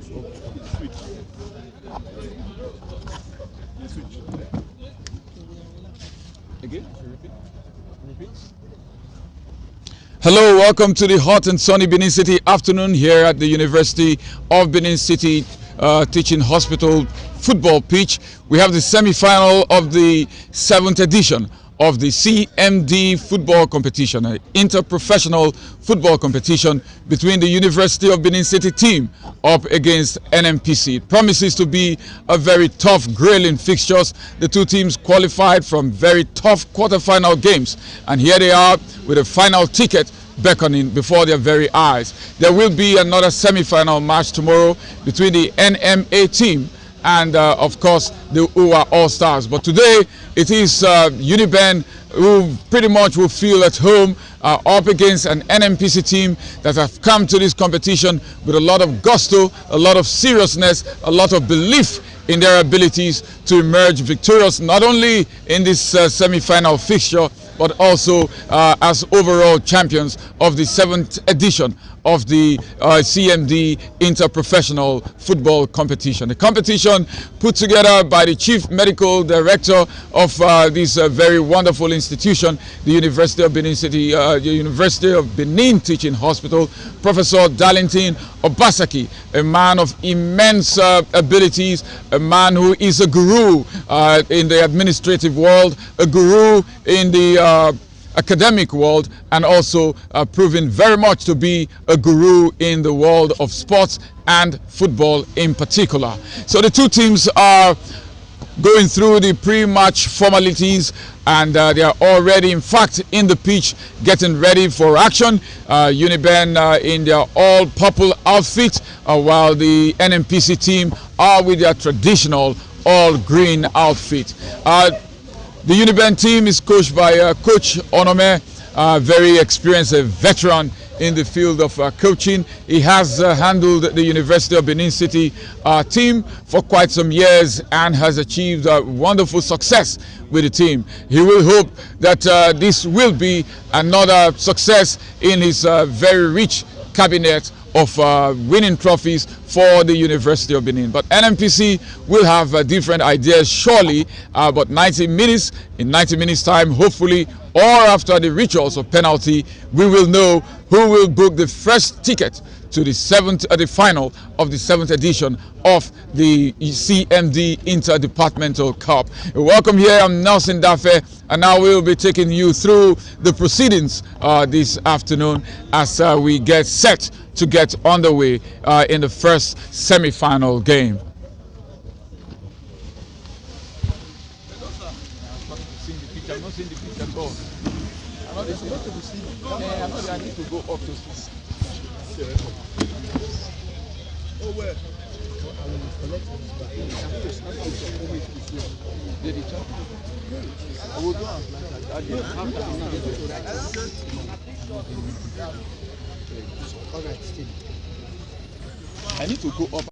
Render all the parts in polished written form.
Switch. Switch. Again? Repeat. Hello, welcome to the hot and sunny Benin City afternoon here at the University of Benin City Teaching Hospital football pitch. We have the semi-final of the 7th edition of the CMD football competition, an interprofessional football competition between the University of Benin City team up against NNPC. It promises to be a very tough, grueling fixtures. The two teams qualified from very tough quarter-final games, and here they are with a final ticket beckoning before their very eyes. There will be another semi-final match tomorrow between the NMA team and of course the UWA All-Stars. But today it is UNIBEN who pretty much will feel at home up against an NNPC team that have come to this competition with a lot of gusto, a lot of seriousness, a lot of belief in their abilities to emerge victorious not only in this semi-final fixture but also as overall champions of the 7th edition of the CMD Interprofessional Football Competition. The competition put together by the Chief Medical Director of this very wonderful institution, the University of Benin City, the University of Benin Teaching Hospital, Professor Darlington Obasaki, a man of immense abilities, a man who is a guru in the administrative world, a guru in the academic world, and also proving very much to be a guru in the world of sports and football in particular. So the two teams are going through the pre-match formalities, and they are already in fact in the pitch getting ready for action. UNIBEN in their all-purple outfit, while the NNPC team are with their traditional all-green outfit. The UNIBEN team is coached by Coach Onome, very experienced, a veteran in the field of coaching. He has handled the University of Benin City team for quite some years and has achieved wonderful success with the team. He will hope that this will be another success in his very rich cabinet of winning trophies for the University of Benin. But NNPC will have different ideas surely, but in 90 minutes time, hopefully, or after the rituals of penalty, we will know who will book the first ticket to the final of the 7th edition of the CMD Interdepartmental Cup. Welcome here, I'm Nelson Dafe, and now we'll be taking you through the proceedings this afternoon as we get set to get underway in the first semi-final game. I'm not seeing the pitch at all. I need to go up to see. Oh, where? I will go I need to go up.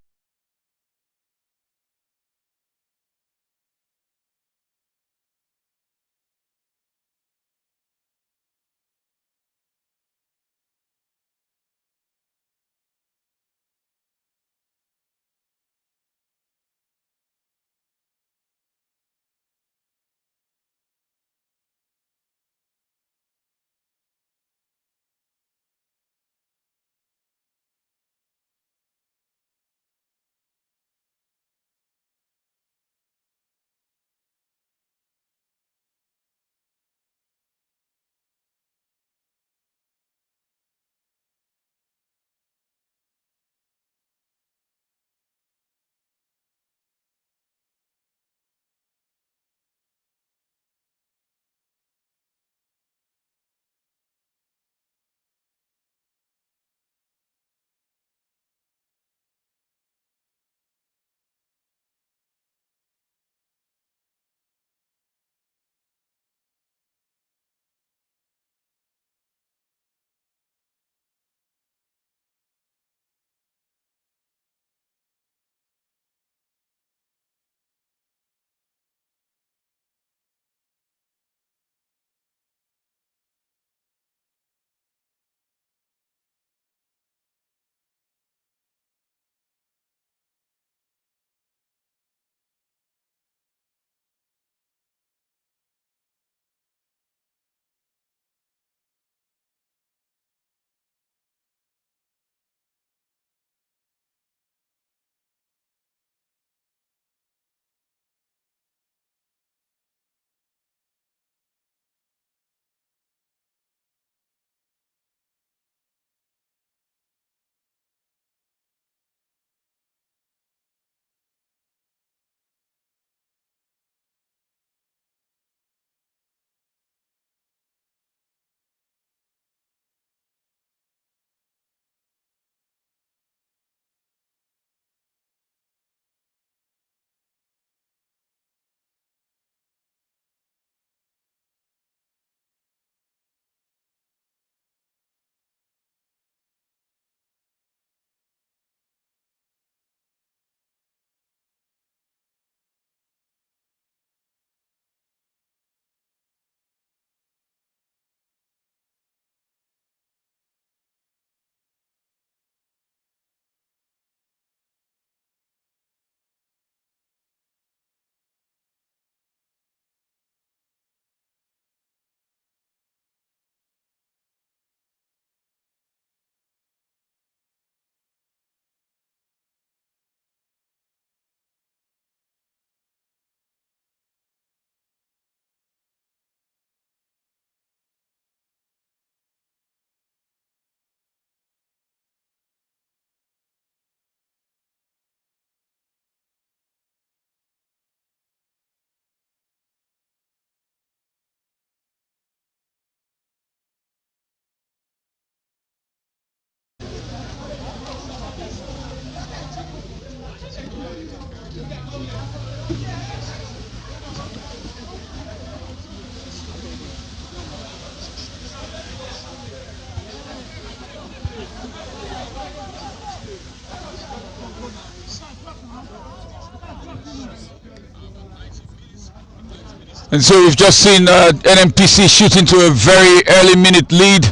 And so we've just seen NNPC shoot into a very early minute lead,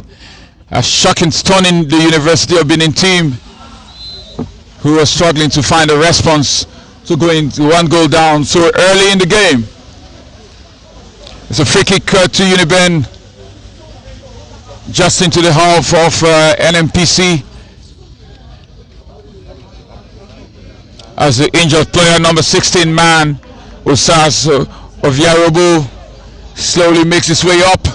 a shocking, stunning the University of Benin team, who are struggling to find a response to going to 1 goal down so early in the game. It's a free kick to UNIBEN, just into the half of NNPC, as the injured player, number 16 man, Osas of Yarobo, slowly makes his way up.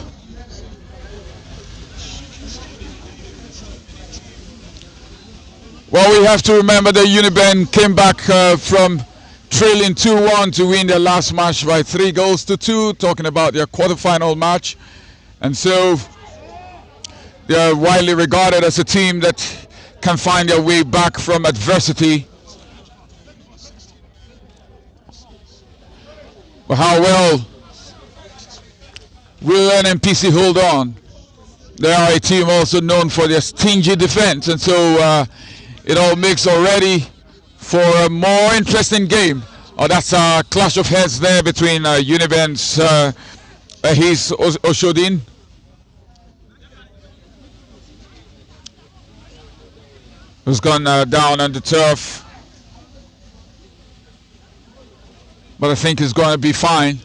Well, we have to remember that UNIBEN came back from trailing 2-1 to win their last match by 3 goals to 2, talking about their quarterfinal match. And so they are widely regarded as a team that can find their way back from adversity. But how well will NNPC hold on? They are a team also known for their stingy defense, and so it all makes already for a more interesting game. Oh, that's a clash of heads there between UNIBEN's Ahis Oshodin who's gone down on the turf, but I think he's going to be fine.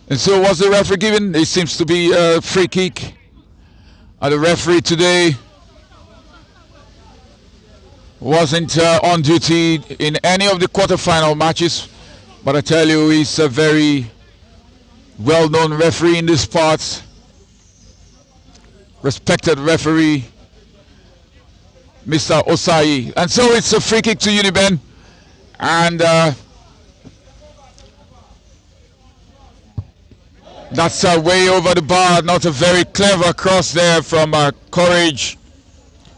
And so what's the referee giving? It seems to be a free kick. The referee today wasn't on duty in any of the quarterfinal matches, but I tell you, he's a very well-known referee in this part, respected referee, Mr. Osai. And so it's a free kick to UNIBEN, and that's way over the bar. Not a very clever cross there from Courage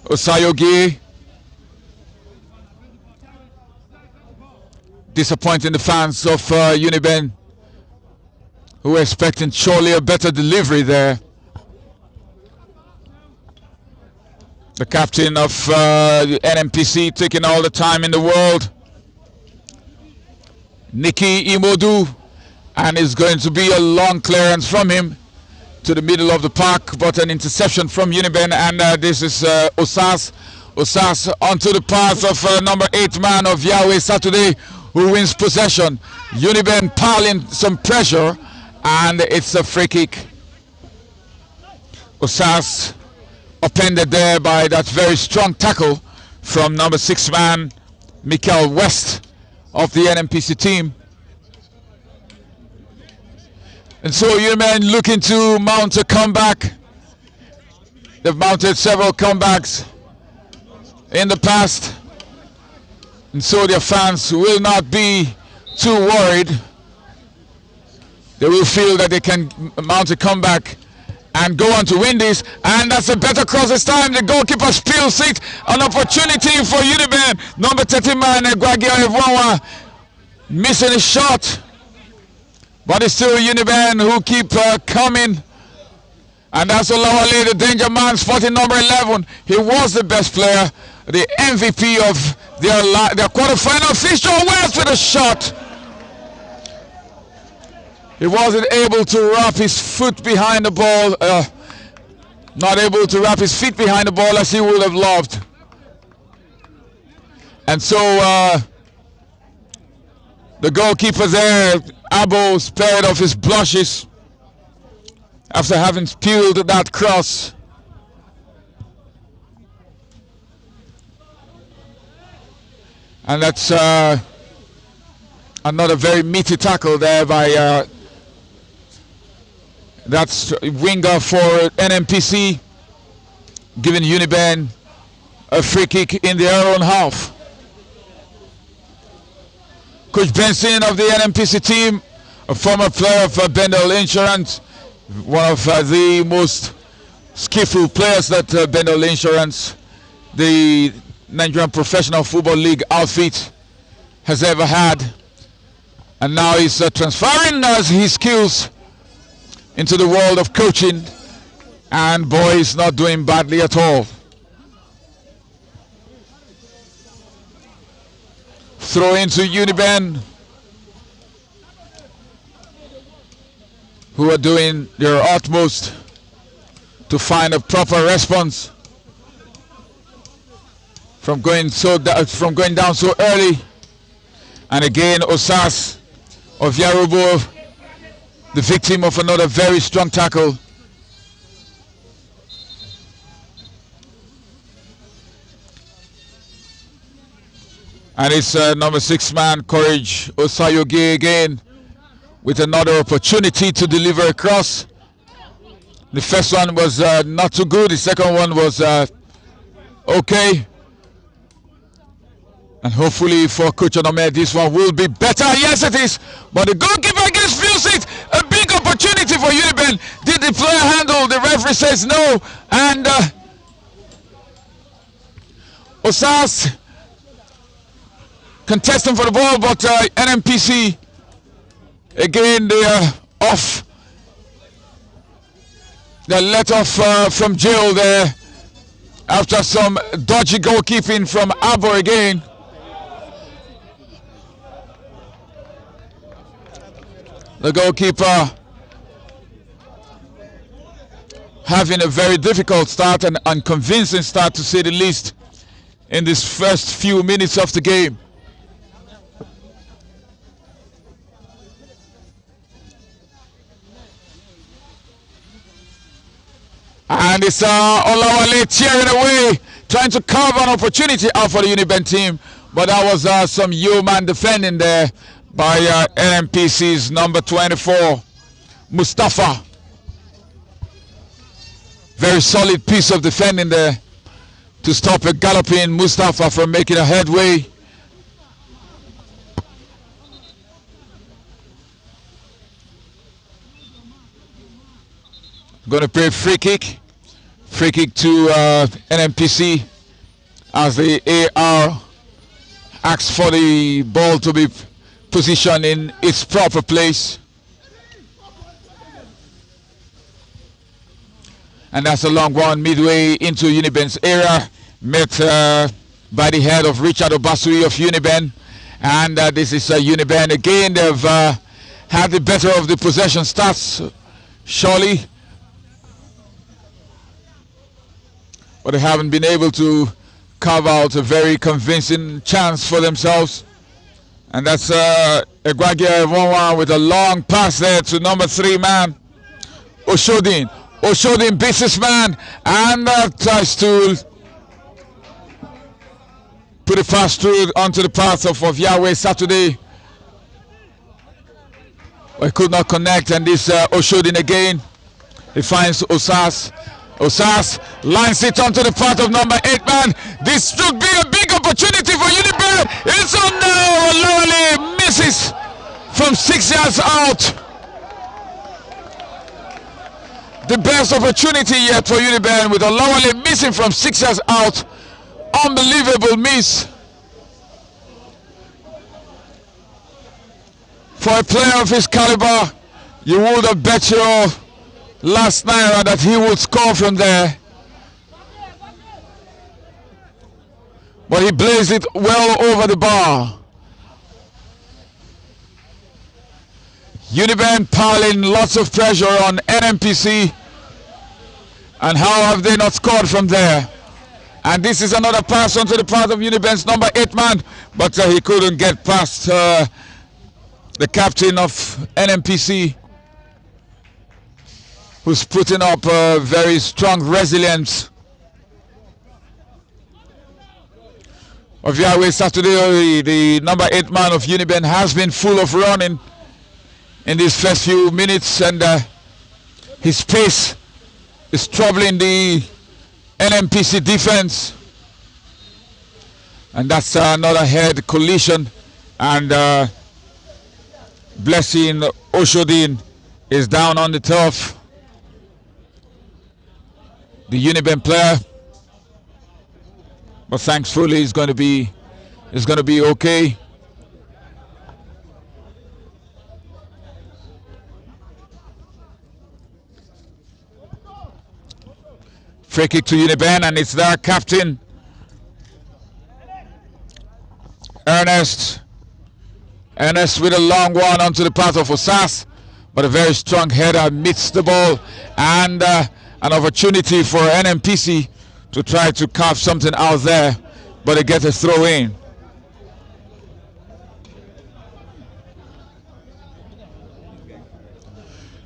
Osayogi. Disappointing the fans of UNIBEN, who were expecting surely a better delivery there. The captain of the NNPC taking all the time in the world, Nikki Imodu, and it's going to be a long clearance from him to the middle of the park, but an interception from UNIBEN, and this is Osas onto the path of number 8 man of Yahweh Saturday, who wins possession. UNIBEN piling some pressure, and it's a free kick. Osas upended there by that very strong tackle from number 6 man Michael West of the NNPC team. And so UNIBEN looking to mount a comeback. They've mounted several comebacks in the past, and so their fans will not be too worried. They will feel that they can mount a comeback and go on to win this, and that's a better cross this time. The goalkeeper spills it, an opportunity for UNIBEN. Number 30 man Egwagia Evwawa missing a shot, but it's still UNIBEN who keep coming. And that's Olawale, the danger man, spotting number 11. He was the best player, the MVP of their quarterfinal fixture. West with a shot. He wasn't able to wrap his foot behind the ball, not able to wrap his feet behind the ball as he would have loved. And so the goalkeeper there, Abo, spared of his blushes after having spilled that cross. And that's another very meaty tackle there by that's winger for NNPC, giving UNIBEN a free kick in their own half. Coach Benson of the NNPC team, a former player of Bendel Insurance, one of the most skillful players that Bendel Insurance, the Nigerian Professional Football League outfit has ever had. And now he's transferring his skills into the world of coaching. And boy, he's not doing badly at all. Throw into UNIBEN, who are doing their utmost to find a proper response from going down so early. And again, Osas of Yarubo, the victim of another very strong tackle. And it's number 6 man, Courage Osayoge again, with another opportunity to deliver a cross. The first one was not too good. The second one was okay. And hopefully for Coach Onome, this one will be better. Yes, it is. But the goalkeeper gets feels it. A big opportunity for UNIBEN. Did the player handle? The referee says no. And Osas contesting for the ball, but NNPC again, they are off. They're let off from jail there after some dodgy goalkeeping from Abo again. The goalkeeper having a very difficult start and unconvincing start, to say the least, in this first few minutes of the game. And it's Olawale tearing away, trying to carve an opportunity out for the UNIBEN team. But that was some human defending there by NNPC's number 24, Mustafa. Very solid piece of defending there to stop a galloping Mustafa from making a headway. Going to play free kick. Free kick to NNPC as the AR asks for the ball to be positioned in its proper place. And that's a long one midway into UNIBEN's area, met by the head of Richard Obasui of UNIBEN. And this is UNIBEN again. They've had the better of the possession stats, surely. But they haven't been able to carve out a very convincing chance for themselves. And that's Egwagia Evonwa with a long pass there to number 3 man, Oshodin. Oshodin beats his man and tries to put it fast through onto the path of Yahweh Saturday. But he could not connect, and this Oshodin again. He finds Osas. Osas lines it onto the path of number 8 man. This should be a big opportunity for UNIBEN. It's on now. Lowly misses from 6 yards out. The best opportunity yet for UNIBEN, with Olawale missing from 6 yards out. Unbelievable miss for a player of his caliber. You would have bet your last naira that he would score from there, but he blazed it well over the bar. UNIBEN piling lots of pressure on NNPC, and how have they not scored from there? And this is another pass onto the path of UNIBEN's number 8 man, but he couldn't get past the captain of NNPC, who's putting up a very strong resilience. Of Yahweh Saturday, the number 8 man of UNIBEN has been full of running in these first few minutes, and his pace is troubling the NNPC defense. And that's another head collision, and Blessing Oshodin is down on the turf. The UNIBEN player but thankfully it's going to be okay. Free kick to UNIBEN, and it's their captain, Ernest with a long one onto the path of Osas, but a very strong header meets the ball, and an opportunity for NNPC to try to carve something out there, but they get a throw in.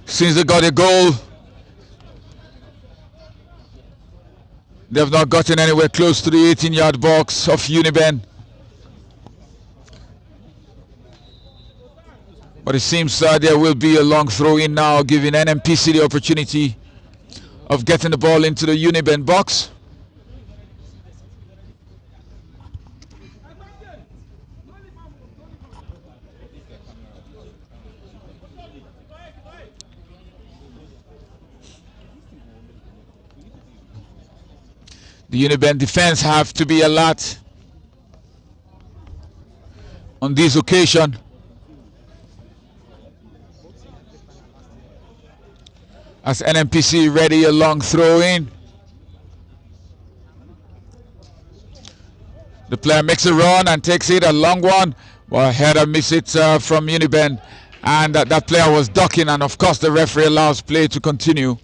Since they got a goal, they have not gotten anywhere close to the 18-yard box of UNIBEN. But it seems there will be a long throw in now, giving NNPC the opportunity of getting the ball into the UNIBEN box. The UNIBEN defense have to be alert on this occasion. As NNPC ready a long throw in. The player makes a run and takes it, a long one. Well, header miss it from UNIBEN, and that player was ducking, and of course the referee allows play to continue.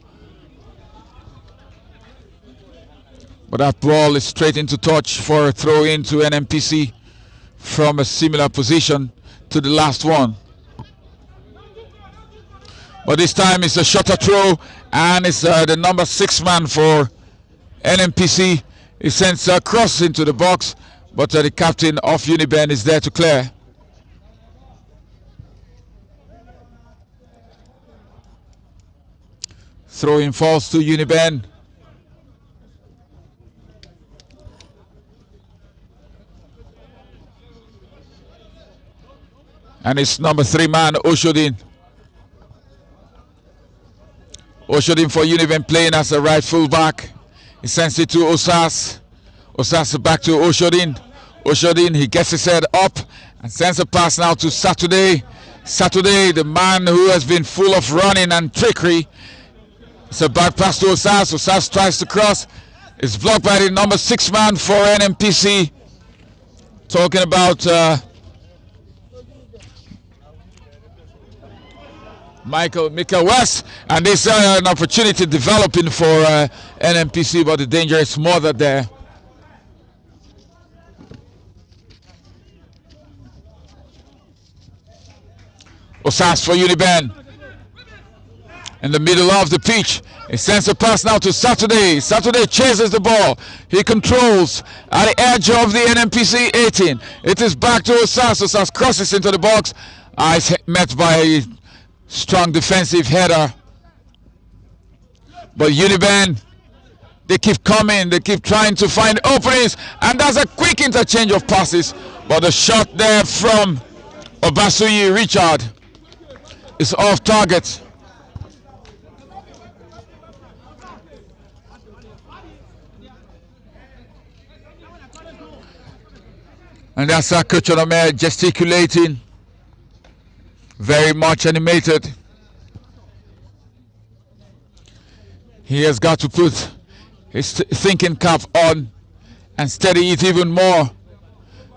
But that ball is straight into touch for a throw in to NNPC from a similar position to the last one. But this time it's a shorter throw, and it's the number 6 man for NNPC. He sends a cross into the box, but the captain of UNIBEN is there to clear. Throw-in falls to UNIBEN. And it's number 3 man, Oshodin. Oshodin for UNIBEN playing as a right fullback. He sends it to Osas. Osas back to Oshodin. Oshodin, he gets his head up and sends a pass now to Saturday. Saturday, the man who has been full of running and trickery. It's a back pass to Osas. Osas tries to cross. It's blocked by the number 6 man for NNPC. Talking about Michael West, and this an opportunity developing for NNPC, but the danger is smothered there. Osas for UNIBEN in the middle of the pitch. He sends a pass now to Saturday. Saturday chases the ball. He controls at the edge of the NNPC 18. It is back to Osas. Osas crosses into the box. It's met by a strong defensive header. But UNIBEN, they keep coming. They keep trying to find openings. And that's a quick interchange of passes. But the shot there from Obasuyi Richard is off target. And that's Coach Onome gesticulating, very much animated. He has got to put his thinking cap on and steady it even more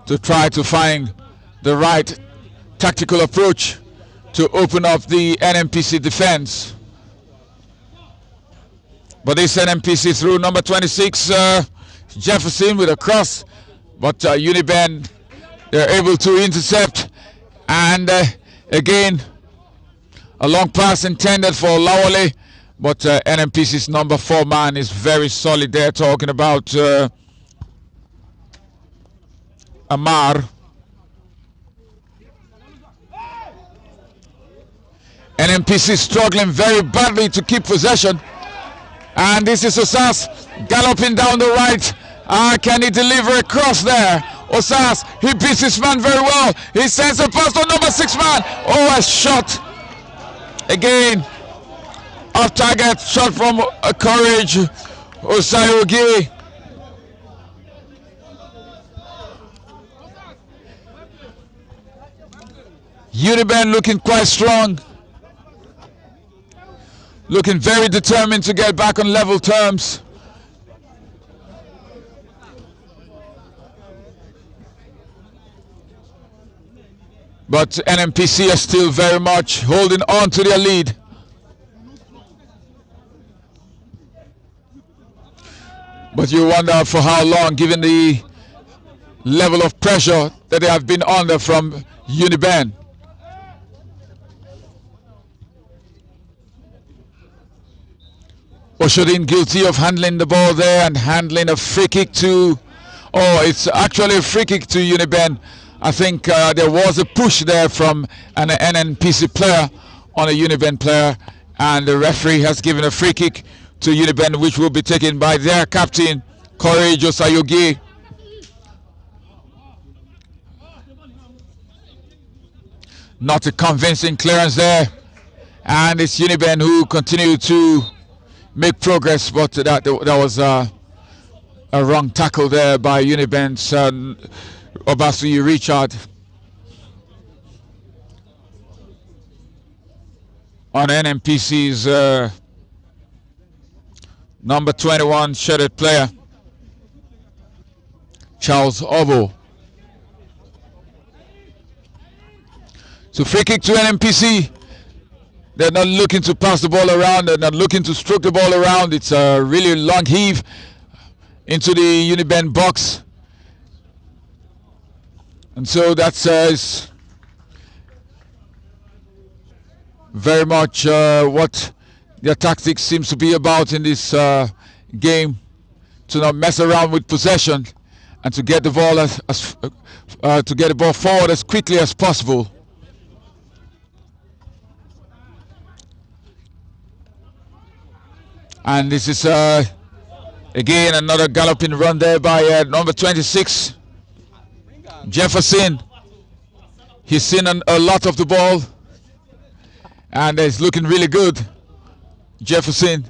to try to find the right tactical approach to open up the NNPC defense. But this NNPC through number 26, Jefferson with a cross. But UNIBEN, they're able to intercept. And again, a long pass intended for Lawale. But NNPC's number 4 man is very solid there, talking about Amar. NNPC struggling very badly to keep possession. And this is Osas galloping down the right. Can he deliver a cross there? Osas, he beats his man very well. He sends a pass to number 6 man. Oh, a shot. Again, off target shot from Courage Osayogi. UNIBEN looking quite strong. Looking very determined to get back on level terms. But NNPC are still very much holding on to their lead. But you wonder for how long, given the level of pressure that they have been under from UNIBEN. Oshodin guilty of handling the ball there and handling a free kick to, oh, it's actually a free kick to UNIBEN. I think there was a push there from an NNPC player on a UNIBEN player, and the referee has given a free kick to UNIBEN, which will be taken by their captain, Courage Osayogi. Not a convincing clearance there, and it's UNIBEN who continue to make progress, but that was a wrong tackle there by UNIBEN's Obasuyi Richard on NNPC's number 21 shredded player, Charles Obo. So free kick to NNPC. They're not looking to pass the ball around. They're not looking to stroke the ball around. It's a really long heave into the UNIBEN box. And so that's very much what their tactics seems to be about in this game, to not mess around with possession and to get the ball forward as quickly as possible. And this is again another galloping run there by number 26, Jefferson. He's seen a lot of the ball and it's looking really good. Jefferson.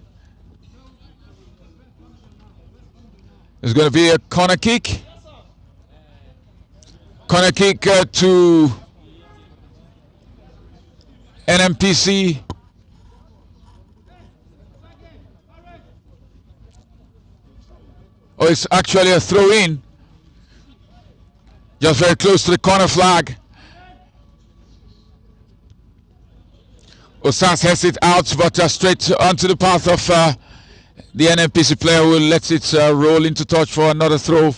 There's going to be a corner kick. Corner kick to NNPC. Oh, it's actually a throw-in. Just very close to the corner flag. Osas has it out, but straight onto the path of the NNPC player, who lets it roll into touch for another throw.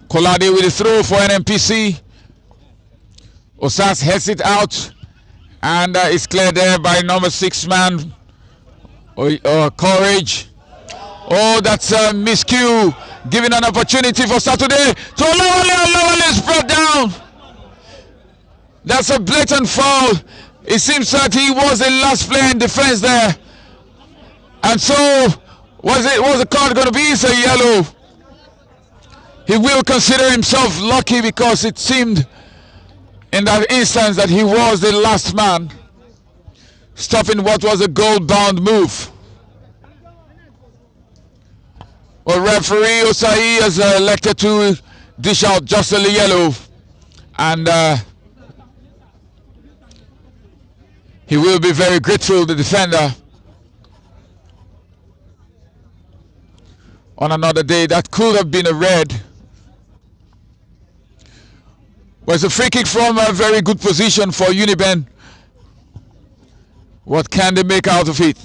Kolade with a throw for NNPC. Osas heads it out, and it's cleared there by number 6 man, Courage. Oh, that's a miscue, giving an opportunity for Saturday to Lawale is brought down. That's a blatant foul. It seems that he was the last player in defense there. And so, what's the card going to be? It's a yellow. He will consider himself lucky because it seemed in that instance that he was the last man, stopping what was a goal-bound move. Well, referee Osai has elected to dish out just a yellow, and he will be very grateful, the defender. On another day, that could have been a red. But it's a free kick from a very good position for UNIBEN. What can they make out of it?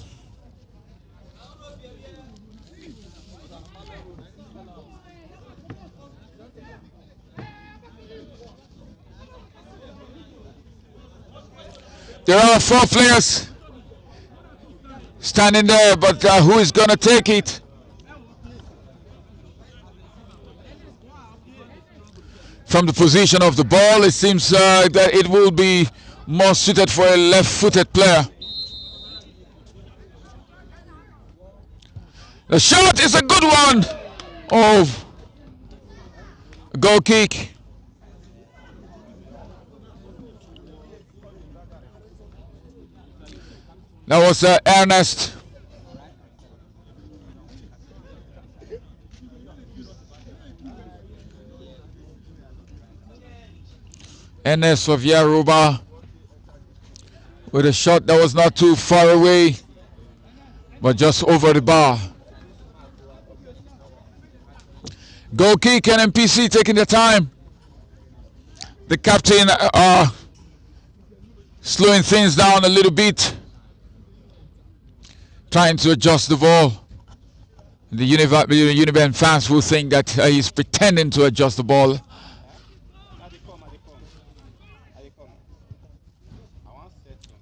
There are 4 players standing there, but who is going to take it? From the position of the ball, it seems that it will be more suited for a left-footed player. The shot is a good one. Oh, a goal kick. That was Ernest. Enes of Yaruba with a shot that was not too far away, but just over the bar. Goal kick, NNPC taking the time. The captain slowing things down a little bit, trying to adjust the ball. The UNIBEN fans will think that he's pretending to adjust the ball.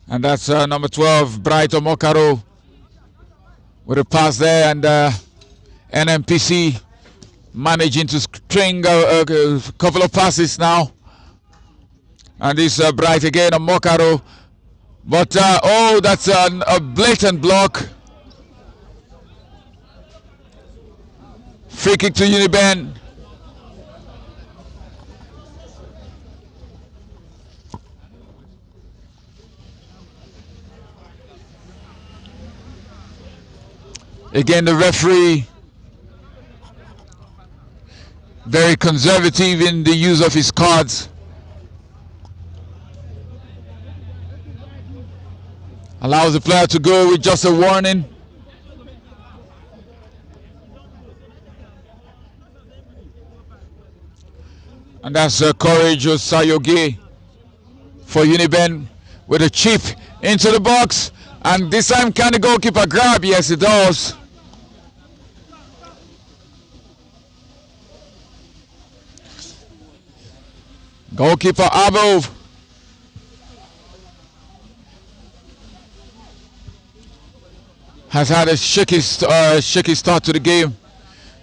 And that's number 12, Bright Omokaro, with a pass there, and NNPC managing to string a couple of passes now. And this Bright again, Omokaro. But, oh, that's a blatant block. Free kick to UNIBEN. Again, the referee very conservative in the use of his cards. Allows the player to go with just a warning. And that's Courage Sayoge for UNIBEN with a chip into the box. And this time, can the goalkeeper grab? Yes, it does. Goalkeeper Abo has had a shaky start to the game,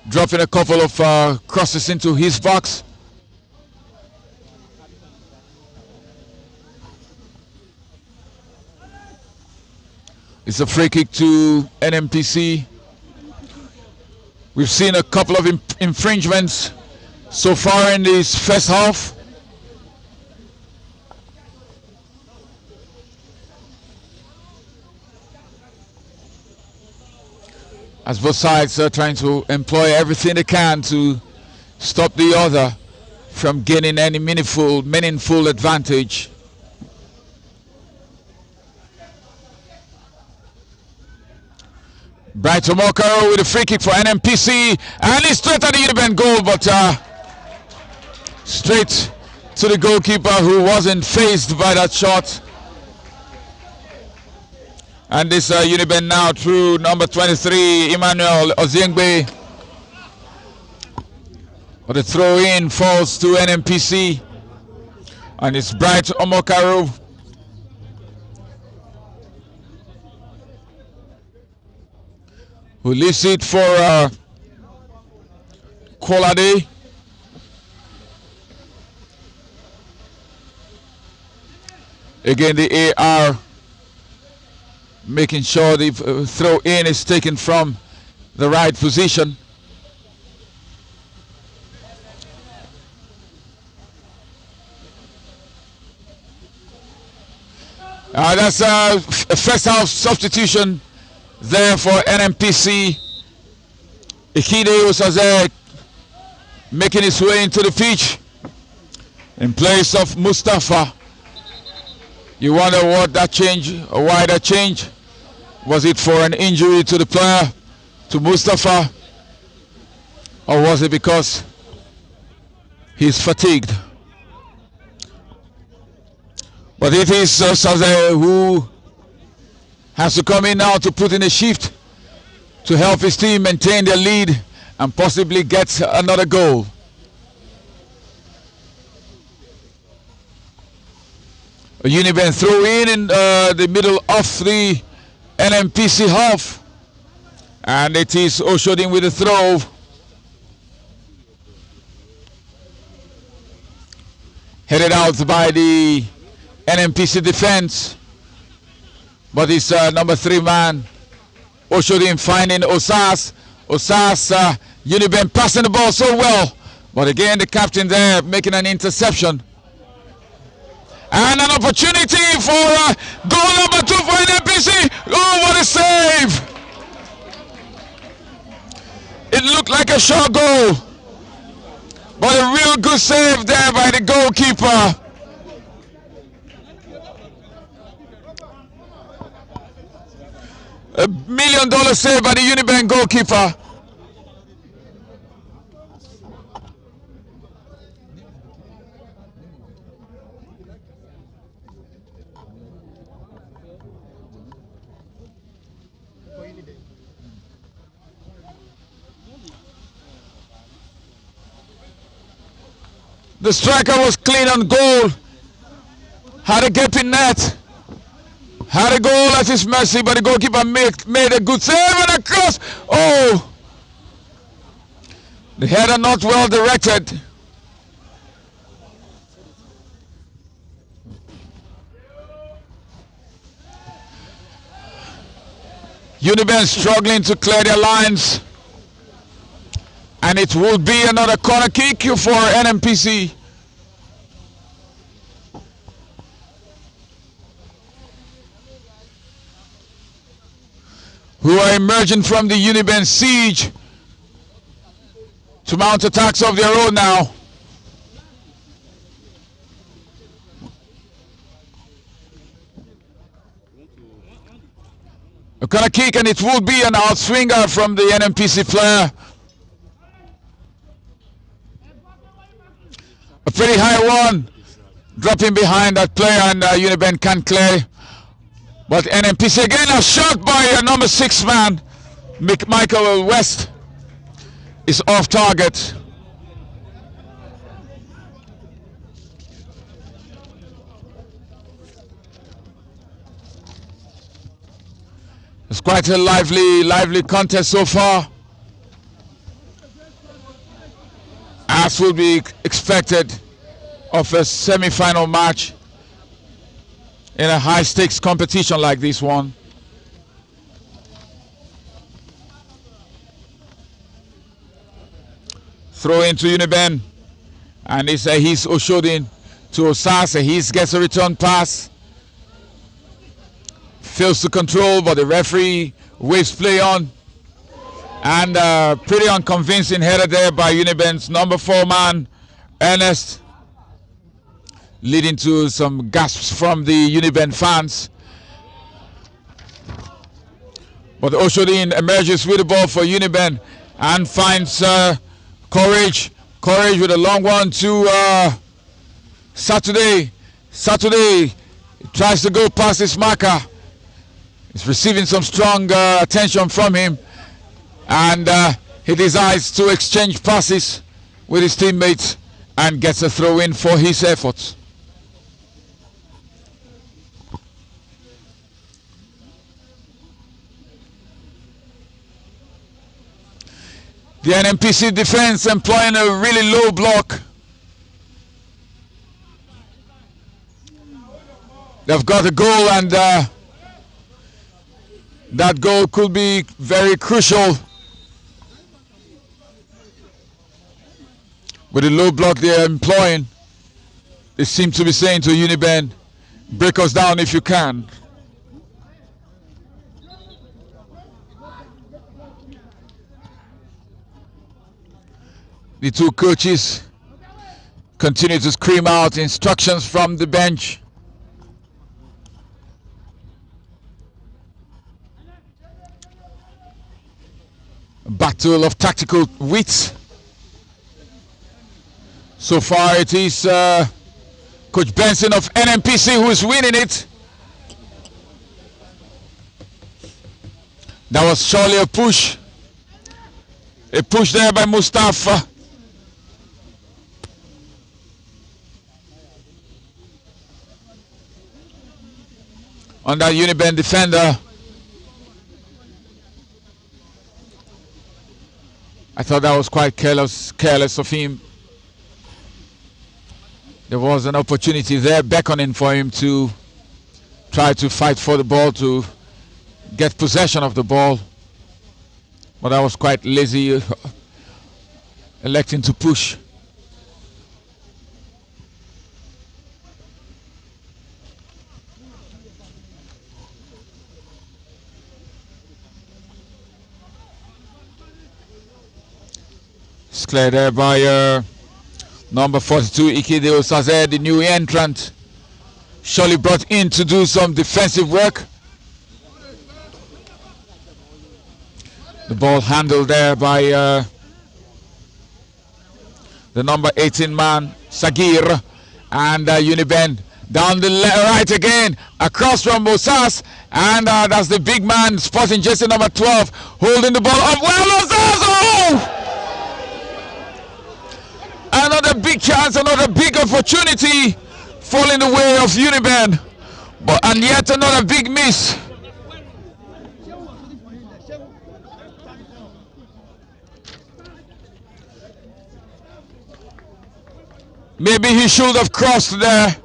dropping a couple of crosses into his box. It's a free kick to NNPC. We've seen a couple of infringements so far in this first half. As both sides are trying to employ everything they can to stop the other from gaining any meaningful advantage. Bright Omokaro with a free kick for NNPC, and it's straight at the UNIBEN goal, but straight to the goalkeeper who wasn't phased by that shot. And this UNIBEN now through number 23, Emmanuel Oziengbe. But the throw-in falls to NNPC, and it's Bright Omokaro. Who leaves it for Kolade. Again, the AR making sure the throw in is taken from the right position. That's a first half substitution there for NNPC. Ikide Osaze making his way into the pitch in place of Mustafa. You wonder what that change, or why that change? Was it for an injury to the player, to Mustafa? Or was it because he's fatigued? But it is Osaze who has to come in now to put in a shift to help his team maintain their lead and possibly get another goal. A UNIBEN throw in the middle of the NNPC half, and it is Oshodin with the throw. Headed out by the NNPC defense. But it's number 3 man, Oshodin, finding Osas. Osas, UNIBEN passing the ball so well. But again, the captain there making an interception. And an opportunity for goal number 2 for NNPC. Oh, what a save! It looked like a short goal, but a real good save there by the goalkeeper. $1 million save by the UNIBEN goalkeeper. The striker was clean on goal, had a gaping net, had a goal at his mercy, but the goalkeeper made a good save and a cross. Oh! The header not well directed. UNIBEN struggling to clear their lines. And it will be another corner kick for NNPC. Who are emerging from the UNIBEN siege to mount attacks of their own now. A corner kick, and it will be an outswinger from the NNPC player. A pretty high one, dropping behind that player, and UNIBEN can't clear. But NNPC again, a shot by number 6 man, Michael West, is off target. It's quite a lively contest so far, as will be expected of a semi-final match in a high-stakes competition like this one. Throw into UNIBEN, and it's Ahis Oshodin to Osas. Ahis gets a return pass, fails to control, but the referee waves play on. And pretty unconvincing header there by UNIBEN's number 4 man, Ernest, leading to some gasps from the UNIBEN fans. But Oshodin emerges with the ball for UNIBEN and finds Courage. Courage with a long one to Saturday. Saturday tries to go past his marker. He's receiving some strong attention from him, and he decides to exchange passes with his teammates and gets a throw in for his efforts. The NNPC defense employing a really low block. They've got a goal, and that goal could be very crucial. With the low block they're employing, they seem to be saying to UNIBEN, break us down if you can. The two coaches continue to scream out instructions from the bench. A battle of tactical wits. So far it is Coach Benson of NNPC who is winning it. That was surely a push. A push there by Mustafa. On that UNIBEN defender. I thought that was quite careless of him. There was an opportunity there beckoning for him to try to fight for the ball, to get possession of the ball. But that was quite lazy, electing to push. It's cleared there by number 42, Ikede Osaze, the new entrant. Surely brought in to do some defensive work. The ball handled there by the number 18 man, Sagir, and UNIBEN down the right again, across from Osas, and that's the big man, Sporting jersey number 12, holding the ball up. Well, Osas! Oh! Another big chance, another big opportunity, falling the way of UNIBEN, and yet another big miss. Maybe he should have crossed there.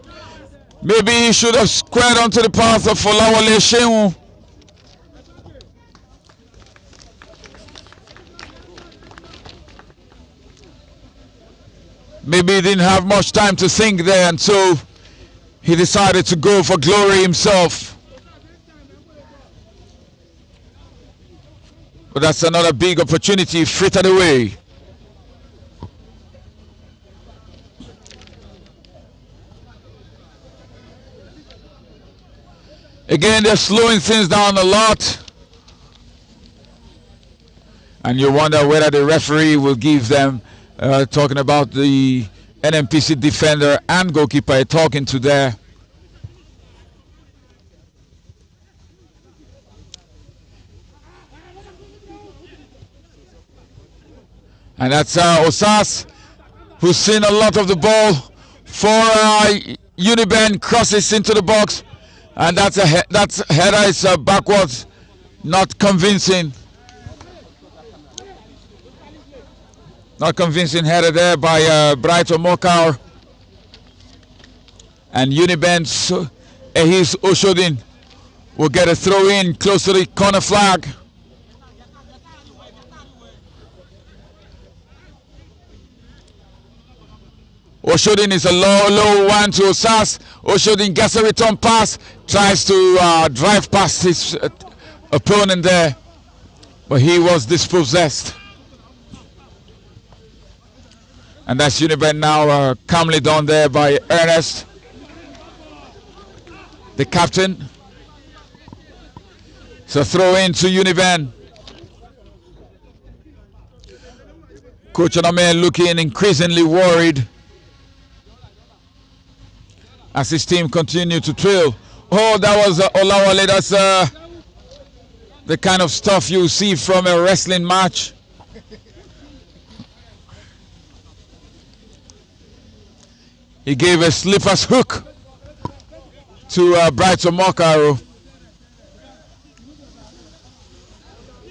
Maybe he should have squared onto the path of Olawale Shehu. Maybe he didn't have much time to think there, and so he decided to go for glory himself. But that's another big opportunity frittered away. Again, they're slowing things down a lot. And you wonder whether the referee will give them, talking about the NNPC defender and goalkeeper, talking to there. And that's Osas, who's seen a lot of the ball for UNIBEN, crosses into the box. And that's header is backwards, not convincing. Not convincing header there by Brighton Mokar. And UNIBEN's Ehis Oshodin will get a throw in close to the corner flag. Oshodin is a low one to Osas. Oshodin gets a return pass, tries to drive past his opponent there, but he was dispossessed. And that's UNIBEN now calmly done there by Ernest, the captain. So throw in to UNIBEN. Coach Aname looking increasingly worried as his team continued to trail. Oh, that was Olawale. That's the kind of stuff you see from a wrestling match. He gave a slipper's hook to Brighton Mokaro,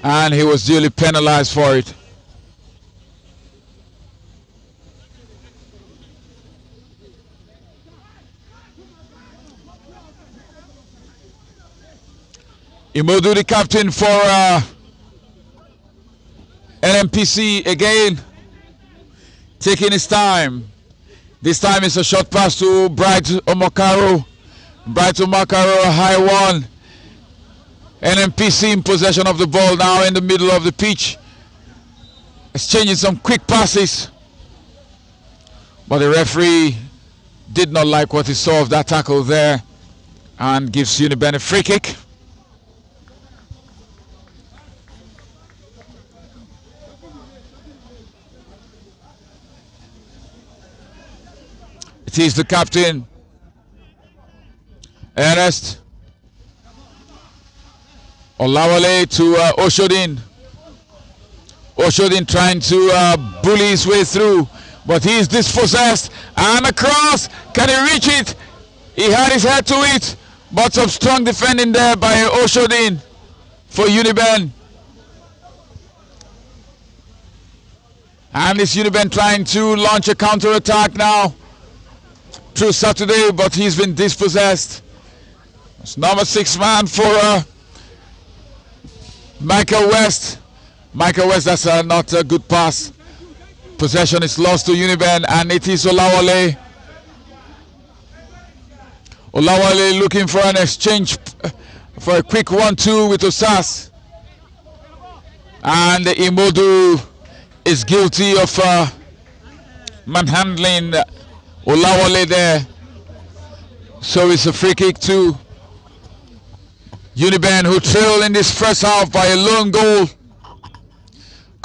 and he was duly penalized for it. Imodu, the captain for NNPC, again taking his time. This time it's a short pass to Bright Omokaro. Bright Omokaro, a high one. NNPC in possession of the ball now in the middle of the pitch, exchanging some quick passes. But the referee did not like what he saw of that tackle there and gives UNIBEN a free kick. It is the captain, Ernest. Olawale to Oshodin. Oshodin trying to bully his way through, but he is dispossessed. And across, can he reach it? He had his head to it, but some strong defending there by Oshodin for UNIBEN. And it's UNIBEN trying to launch a counter-attack now through Saturday, but he's been dispossessed. It's number 6 man for Michael West. Michael West, that's not a good pass. Possession is lost to UNIBEN, and it is Olawale. Olawale looking for an exchange, for a quick 1-2 with Osas. And Imodu is guilty of manhandling Olawale there. So it's a free kick to UNIBEN, who trailed in this first half by a lone goal.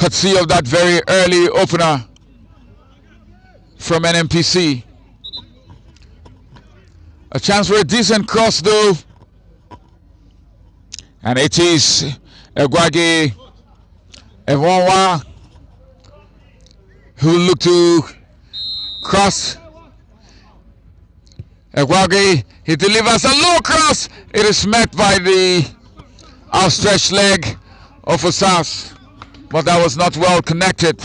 courtesy of that very early opener from NNPC. A chance for a decent cross though, and it is Egwage Ewanwa who look to cross. Egwage, he delivers a low cross. It is met by the outstretched leg of Osas, but that was not well connected.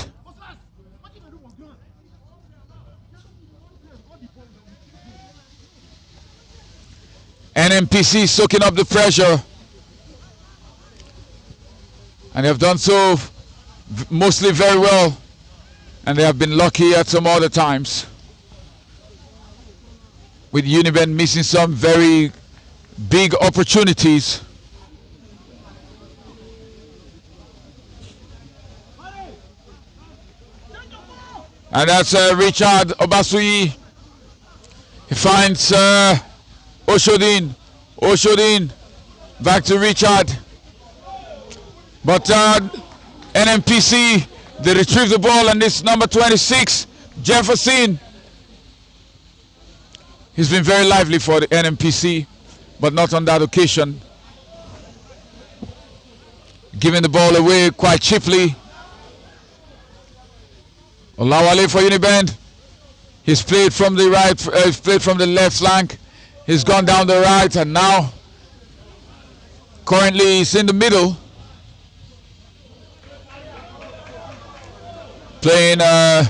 NNPC soaking up the pressure, and they have done so mostly very well, and they have been lucky at some other times, with UNIBEN missing some very big opportunities. And that's Richard Obasui. He finds Oshodin. Oshodin back to Richard. But NNPC, they retrieve the ball, and this number 26, Jefferson. He's been very lively for the NNPC, but not on that occasion. Giving the ball away quite cheaply. Olawale for UNIBEN. He's played from the right, he's played from the left flank. He's gone down the right, and now currently he's in the middle, playing a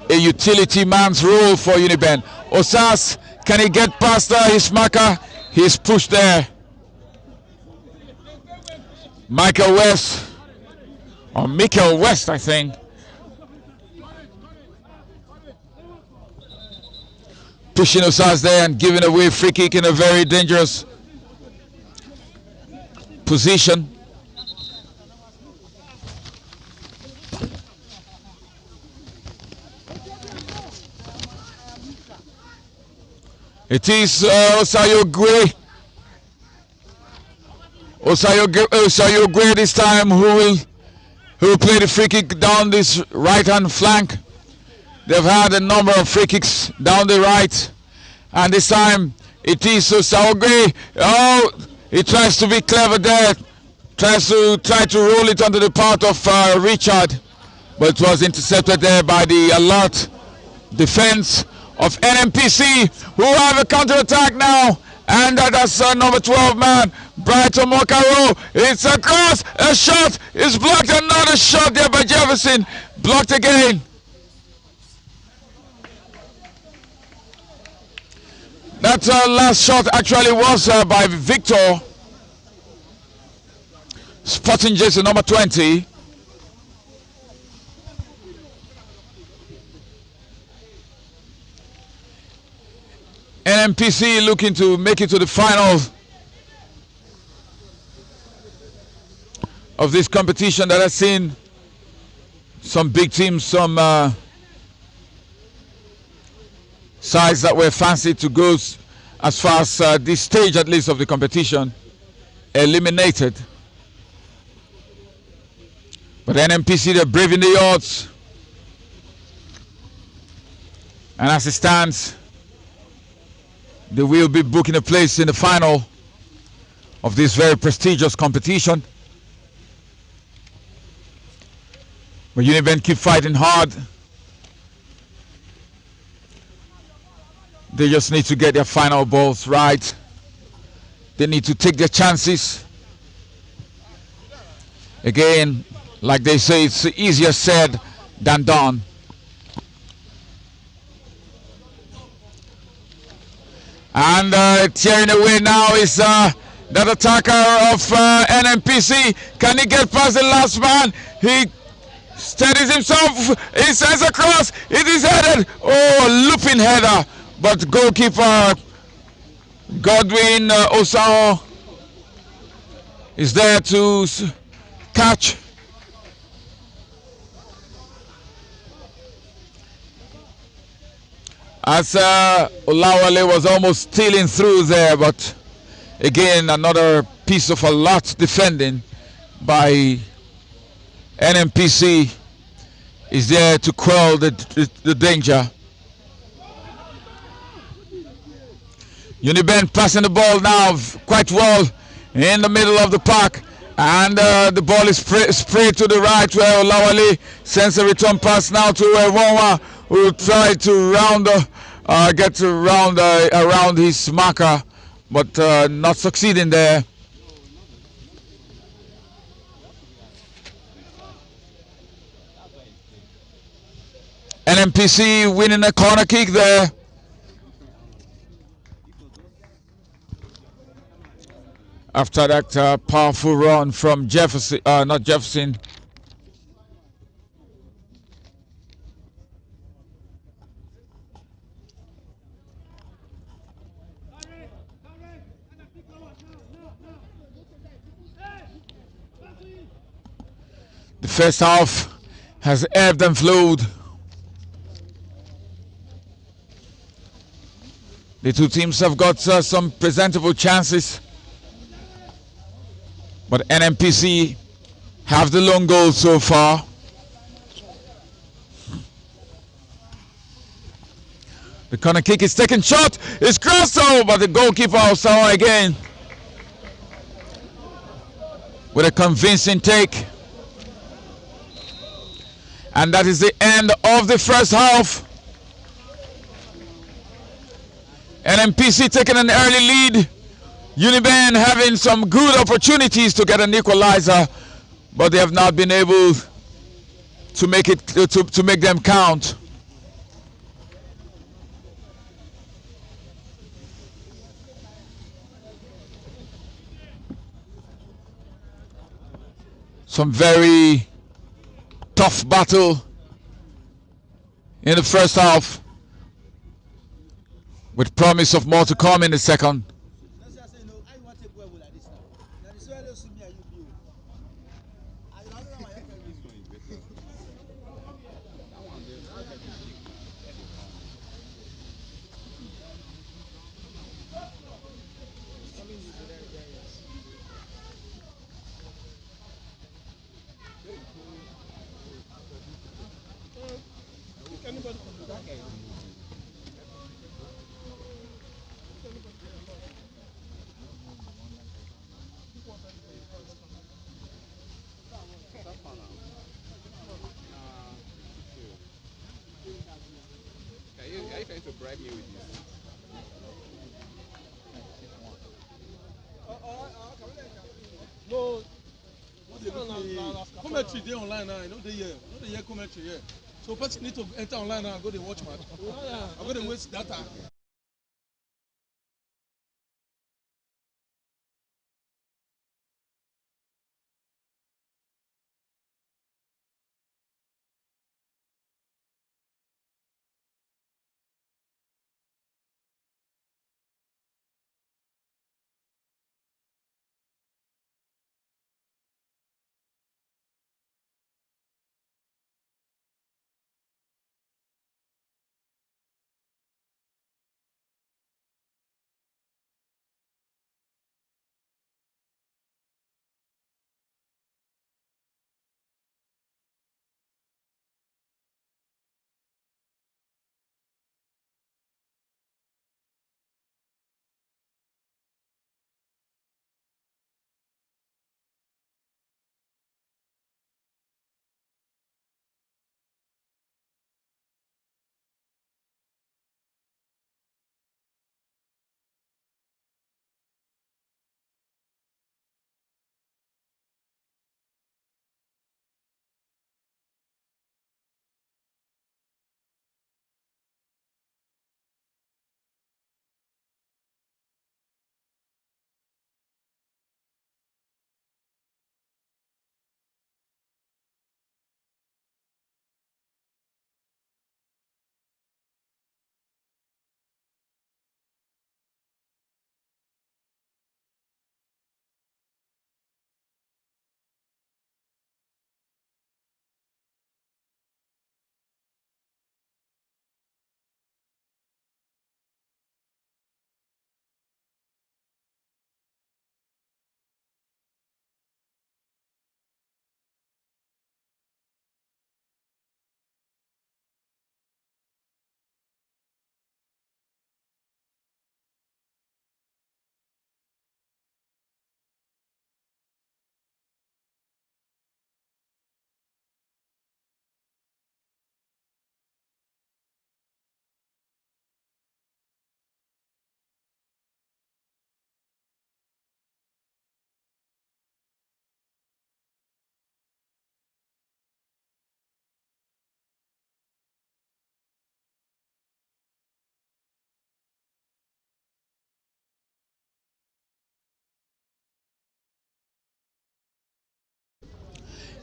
utility man's role for UNIBEN. Osas, can he get past his marker? He's pushed there. Michael West, or Michael West, I think. Pushing Osas there and giving away a free kick in a very dangerous position. It is Osayogwe. Osayogwe this time who will play the free kick down this right-hand flank. They've had a number of free kicks down the right, and this time it is Osayogwe. Oh, he tries to be clever there, tries to roll it onto the part of Richard, but it was intercepted there by the alert defense of NNPC, who have a counter-attack now, and that's number 12 man, Brighton Mokaro. It's a cross, a shot is blocked, another shot there by Jefferson, blocked again. That last shot actually was by Victor, spotting jersey number 20. NNPC looking to make it to the final of this competition that has seen some big teams, some sides that were fancied to go as far as this stage at least of the competition eliminated. But NNPC, they're braving the odds, and as it stands, they will be booking a place in the final of this very prestigious competition. But UNIBEN keep fighting hard. They just need to get their final balls right. They need to take their chances. Again, like they say, it's easier said than done. And tearing away now is that attacker of NNPC. Can he get past the last man? He steadies himself. He sends a cross. It is headed. Oh, looping header. But goalkeeper Godwin Osao is there to catch. As Olawale was almost stealing through there, but again another piece of a lot defending by NNPC is there to quell the danger. UNIBEN passing the ball now quite well in the middle of the park, and the ball is sprayed to the right where Olawale sends a return pass now to Wonwa, who will try to get around his marker, but not succeeding there. NNPC winning a corner kick there. After that powerful run from Jefferson, not Jefferson. The first half has ebbed and flowed. The two teams have got some presentable chances, but NNPC have the lone goal so far. The corner kick is taken short. It's crossed over, but the goalkeeper Osawa again with a convincing take. And that is the end of the first half. NNPC taking an early lead. UNIBEN having some good opportunities to get an equalizer, but they have not been able to make it to make them count. Some very tough battle in the first half, with promise of more to come in the second. Are you trying to bribe me with this? No. Commentary they online now. You know they hear commentary here. So person need to enter online now and go to watch match. I'm going to waste data.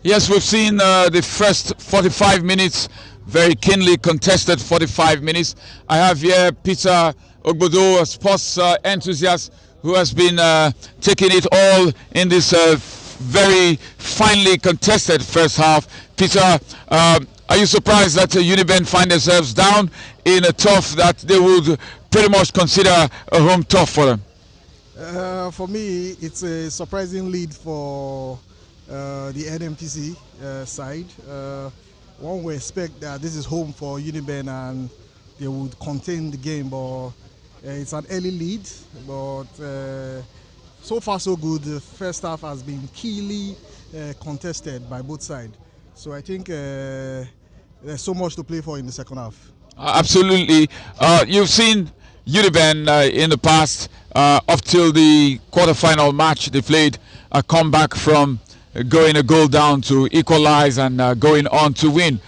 Yes, we've seen the first 45 minutes, very keenly contested 45 minutes. I have here Peter Ogbodo, a sports enthusiast who has been taking it all in this very finely contested first half. Peter, are you surprised that UNIBEN find themselves down in a tough that they would pretty much consider a home tough for them? For me, it's a surprising lead for the NNPC side. One would expect that this is home for UNIBEN and they would contain the game, but it's an early lead. But so far so good. The first half has been keenly contested by both sides. So I think there's so much to play for in the second half. Absolutely. You've seen UNIBEN in the past, up till the quarter-final match, they played a comeback from going a goal down to equalize and going on to win.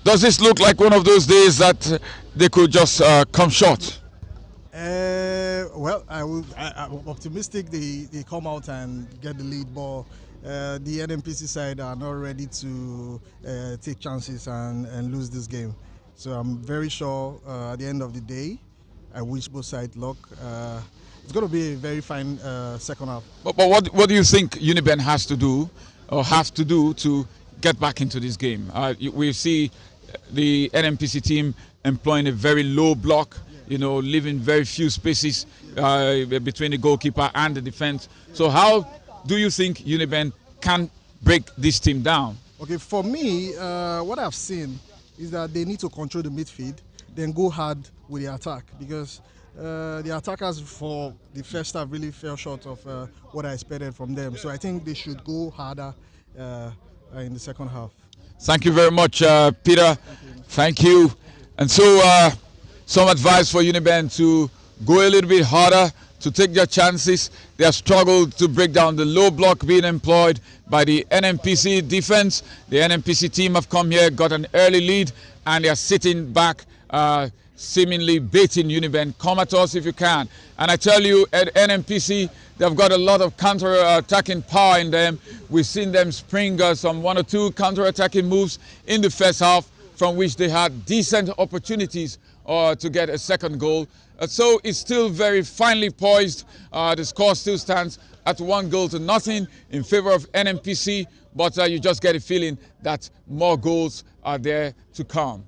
Does this look like one of those days that they could just come short? Well, I'm optimistic they come out and get the lead, but the NNPC side are not ready to take chances and lose this game. So I'm very sure at the end of the day, I wish both sides luck. It's going to be a very fine second half. But what do you think UNIBEN has to do or have to do to get back into this game? We see the NNPC team employing a very low block, you know, leaving very few spaces between the goalkeeper and the defense. So how do you think UNIBEN can break this team down? Okay, for me, what I've seen is that they need to control the midfield, then go hard with the attack, because the attackers for the first half really fell short of what I expected from them. So I think they should go harder in the second half. Thank you very much, Peter. Thank you. And so some advice for UNIBEN to go a little bit harder, to take their chances. They have struggled to break down the low block being employed by the NNPC defense. The NNPC team have come here, got an early lead, and they are sitting back, seemingly baiting UNIBEN. Come at us if you can. And I tell you, at NNPC, they've got a lot of counter-attacking power in them. We've seen them spring some one or two counter-attacking moves in the first half, from which they had decent opportunities to get a second goal. So it's still very finely poised. The score still stands at 1-0 in favor of NNPC, but you just get a feeling that more goals are there to come.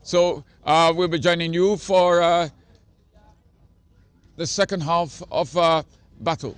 So we'll be joining you for the second half of battle.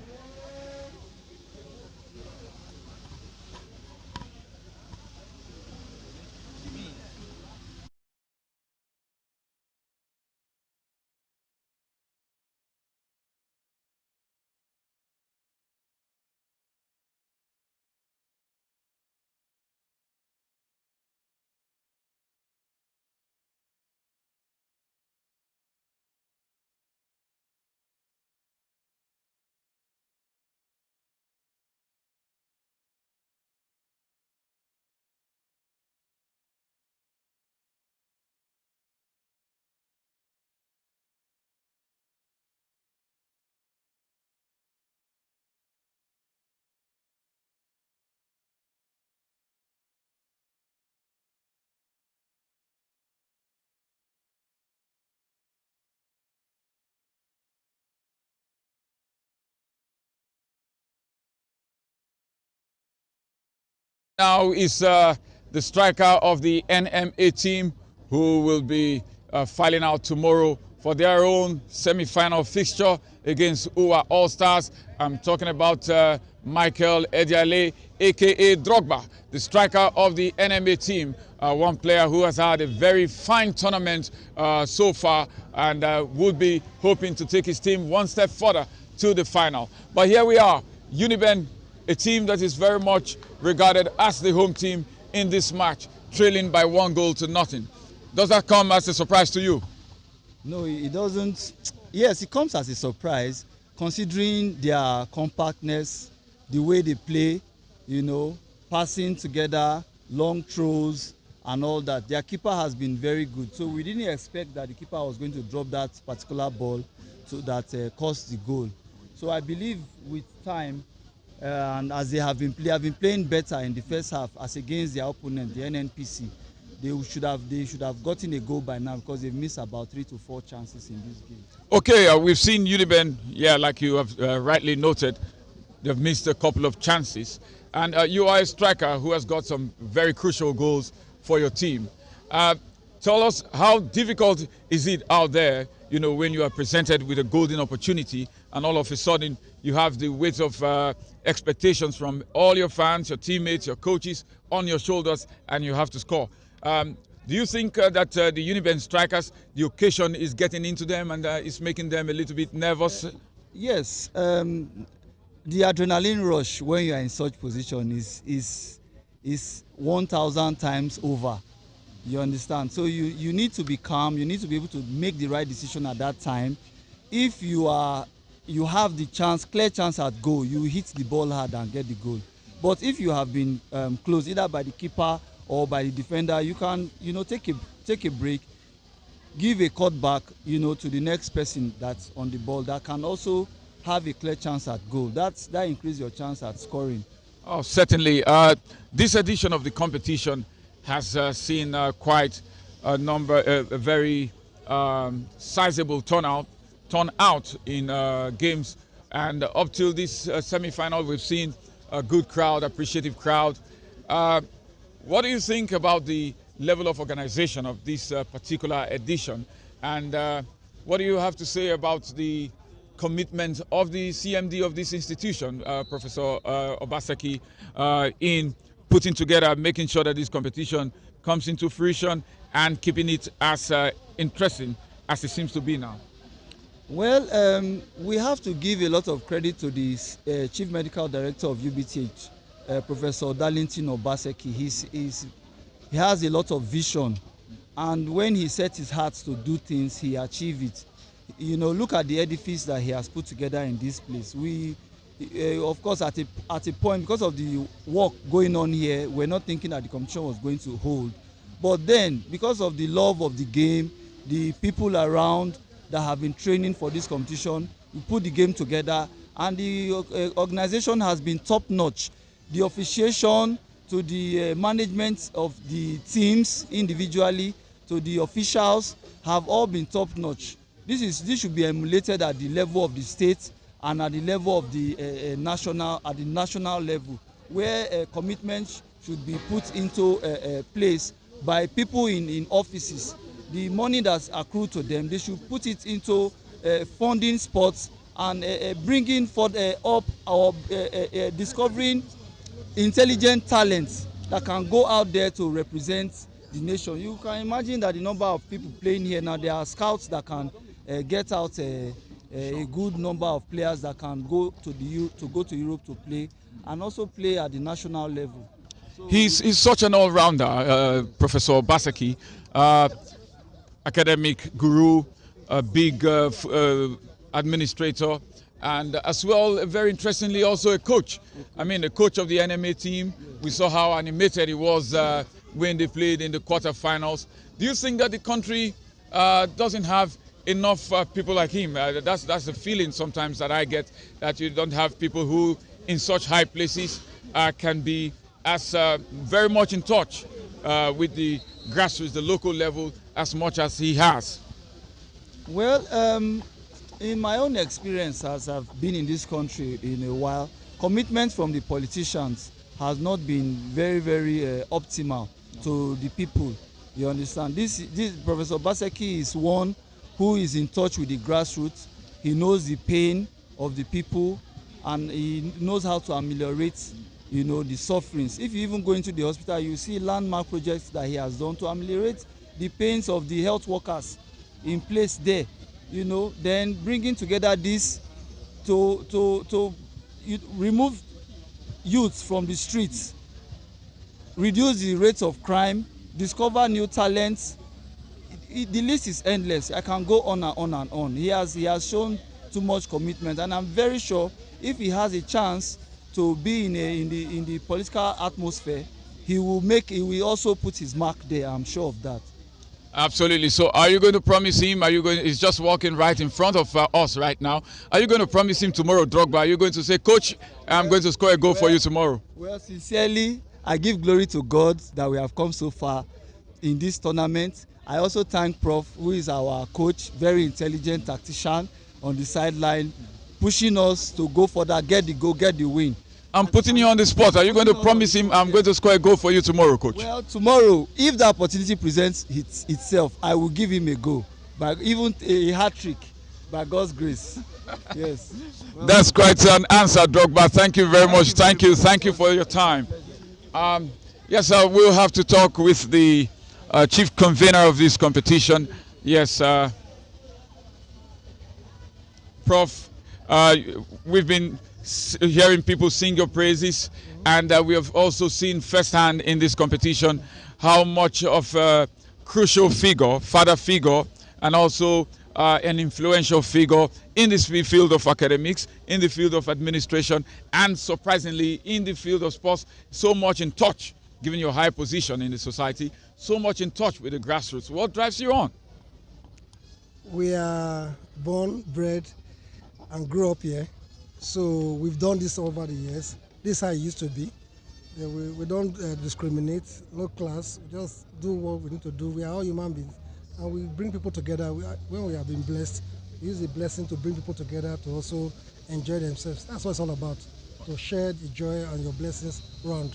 Now is the striker of the NMA team, who will be filing out tomorrow for their own semi-final fixture against UWA All-Stars. I'm talking about Michael Ediale, aka Drogba, the striker of the NMA team, one player who has had a very fine tournament so far, and would be hoping to take his team one step further to the final. But here we are, UNIBEN, a team that is very much regarded as the home team in this match, trailing by 1-0. Does that come as a surprise to you? No, it doesn't. Yes, it comes as a surprise, considering their compactness, the way they play, you know, passing together, long throws and all that. Their keeper has been very good, so we didn't expect that the keeper was going to drop that particular ball so that caused the goal. So I believe with time, and as they have been playing better in the first half as against their opponent, the NNPC. They should have gotten a goal by now because they've missed about 3 to 4 chances in this game. Okay, we've seen UNIBEN, yeah, like you have rightly noted, they've missed a couple of chances. And you are a striker who has got some very crucial goals for your team. Tell us, how difficult is it out there, you know, when you are presented with a golden opportunity and all of a sudden you have the weight of expectations from all your fans, your teammates, your coaches on your shoulders, and you have to score. Do you think that the UNIBEN strikers, the occasion is getting into them and is making them a little bit nervous? Yes, the adrenaline rush when you are in such position is 1,000 times over. You understand? So you need to be calm. You need to be able to make the right decision at that time. If you have the chance, clear chance at goal, you hit the ball hard and get the goal. But if you have been close either by the keeper or by the defender, you can, you know, take a break, give a cut back, you know, to the next person that's on the ball that can also have a clear chance at goal. That increases your chance at scoring. Oh, certainly. This edition of the competition has seen quite a very sizable turnout in games, and up till this semi-final, we've seen a good crowd, appreciative crowd. What do you think about the level of organization of this particular edition, and what do you have to say about the commitment of the CMD of this institution, Professor Obaseki, in putting together, making sure that this competition comes into fruition and keeping it as interesting as it seems to be now? Well, we have to give a lot of credit to the Chief Medical Director of UBTH, Professor Darlington Obaseki. He has a lot of vision, and when he set his heart to do things, he achieved it. You know, look at the edifice that he has put together in this place. We, of course, at a point, because of the work going on here, we're not thinking that the competition was going to hold. But then, because of the love of the game, the people around that have been training for this competition, we put the game together, and the organization has been top-notch. The officiation, to the management of the teams individually, to the officials, have all been top-notch. This should be emulated at the level of the state and at the level of the national level, where commitments should be put into place by people in offices. The money that's accrued to them, they should put it into funding sports and bringing up or discovering intelligent talents that can go out there to represent the nation. You can imagine that the number of people playing here now, there are scouts that can get out a good number of players that can go to Europe to play and also play at the national level. So he's such an all-rounder, Professor Obaseki, academic guru, a big administrator, and as well, very interestingly, also a coach. I mean, the coach of the NMA team. We saw how animated he was when they played in the quarterfinals. Do you think that the country doesn't have enough people like him? That's the feeling sometimes that I get, that you don't have people who, in such high places, can be as very much in touch with the grassroots, the local level, as much as he has. Well, in my own experience, as I've been in this country in a while, commitment from the politicians has not been very, very optimal to the people. You understand? This Professor Obaseki is one who is in touch with the grassroots. He knows the pain of the people, and he knows how to ameliorate, you know, the sufferings. If you even go into the hospital, you see landmark projects that he has done to ameliorate the pains of the health workers in place there. You know, then bringing together this to remove youth from the streets, reduce the rates of crime, discover new talents. The list is endless. I can go on and on and on. He has shown too much commitment, and I'm very sure if he has a chance to be in the political atmosphere, he will also put his mark there. I'm sure of that. Absolutely. So are you going to promise him? Are you going? He's just walking right in front of us right now. Are you going to promise him tomorrow, Drogba? Are you going to say, Coach, I'm going to score a goal for you tomorrow? Well, sincerely, I give glory to God that we have come so far in this tournament. I also thank Prof, who is our coach, very intelligent tactician on the sideline, pushing us to go further, get the goal, get the win. I'm putting you on the spot. Are you going to promise him I'm going to score a goal for you tomorrow, Coach? Well, tomorrow, if the opportunity presents itself, I will give him a goal. But even a hat-trick, by God's grace. Yes. Well, that's quite an answer, Drogba. Thank you very much. Thank you for your time. Yes, we'll have to talk with the chief convener of this competition. Yes, Prof, we've been hearing people sing your praises, and we have also seen firsthand in this competition how much of a crucial figure, father figure, and also an influential figure in this field of academics, in the field of administration, and surprisingly in the field of sports, so much in touch, given your high position in the society, so much in touch with the grassroots. What drives you on? We are born, bred, and grew up here. So we've done this over the years. This is how it used to be. We don't discriminate, no class. We just do what we need to do. We are all human beings, and we bring people together. When we have been blessed, we use the blessing to bring people together to also enjoy themselves. That's what it's all about, to share the joy and your blessings around.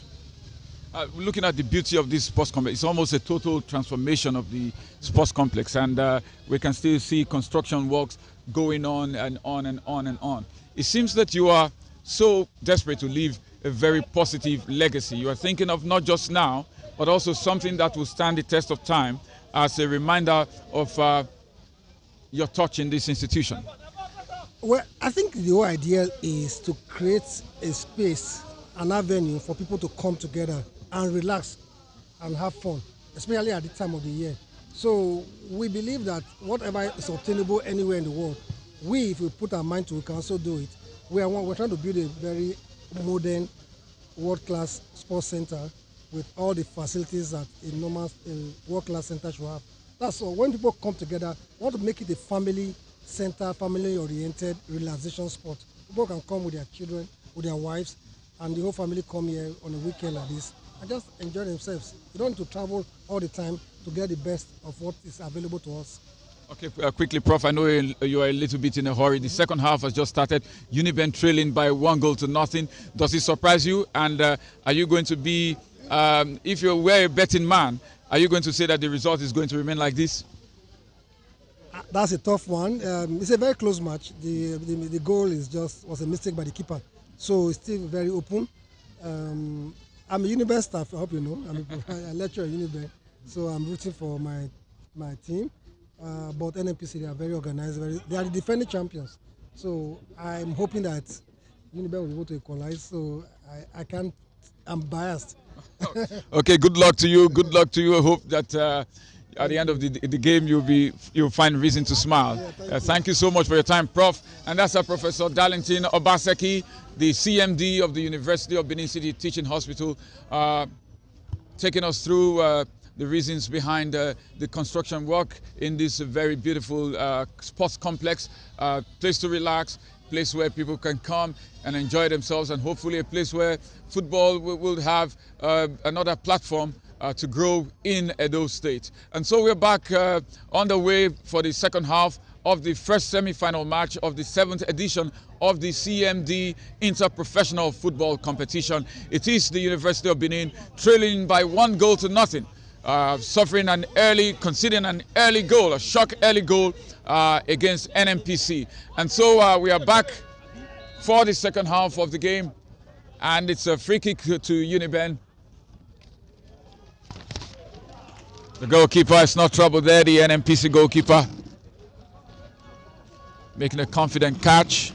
Looking at the beauty of this sports complex, it's almost a total transformation of the sports complex, and we can still see construction works going on and on and on and on. It seems that you are so desperate to leave a very positive legacy. You are thinking of not just now, but also something that will stand the test of time as a reminder of your touch in this institution. Well, I think the whole idea is to create a space, an avenue for people to come together and relax and have fun, especially at the time of the year. So we believe that whatever is obtainable anywhere in the world, if we put our mind to it, we can also do it. We're trying to build a very modern, world-class sports center with all the facilities that a world-class center should have. That's all. When people come together, we want to make it a family center, family-oriented relaxation spot. People can come with their children, with their wives, and the whole family come here on a weekend like this and just enjoy themselves. You don't need to travel all the time to get the best of what is available to us. Okay, quickly, Prof, I know you are a little bit in a hurry. The second half has just started. UNIBEN trailing by 1-0. Does it surprise you? And are you going to be, if you were a betting man, are you going to say that the result is going to remain like this? That's a tough one. It's a very close match. The goal was a mistake by the keeper. So it's still very open. I'm a UNIBEN staff, I hope you know. I lecture at UNIBEN. So I'm rooting for my team. But NNPC, they are very organized. They are the defending champions. So I'm hoping that UNIBEN will be able to equalize. So I'm biased. Okay, good luck to you. Good luck to you. I hope that at the end of the game you'll find reason to smile. Yeah, thank you so much for your time, Prof. And that's our Professor Darlington Obaseki, the CMD of the University of Benin City Teaching Hospital, taking us through the reasons behind the construction work in this very beautiful sports complex, place to relax, place where people can come and enjoy themselves, and hopefully a place where football will have another platform to grow in Edo State. And so we're back on the way for the second half of the first semi-final match of the 7th edition of the CMD Interprofessional Football Competition. It is the University of Benin trailing by 1-0, conceding an early goal, a shock early goal against NNPC. And so we are back for the second half of the game, and it's a free kick to UNIBEN. The goalkeeper is not troubled there, the NNPC goalkeeper, making a confident catch.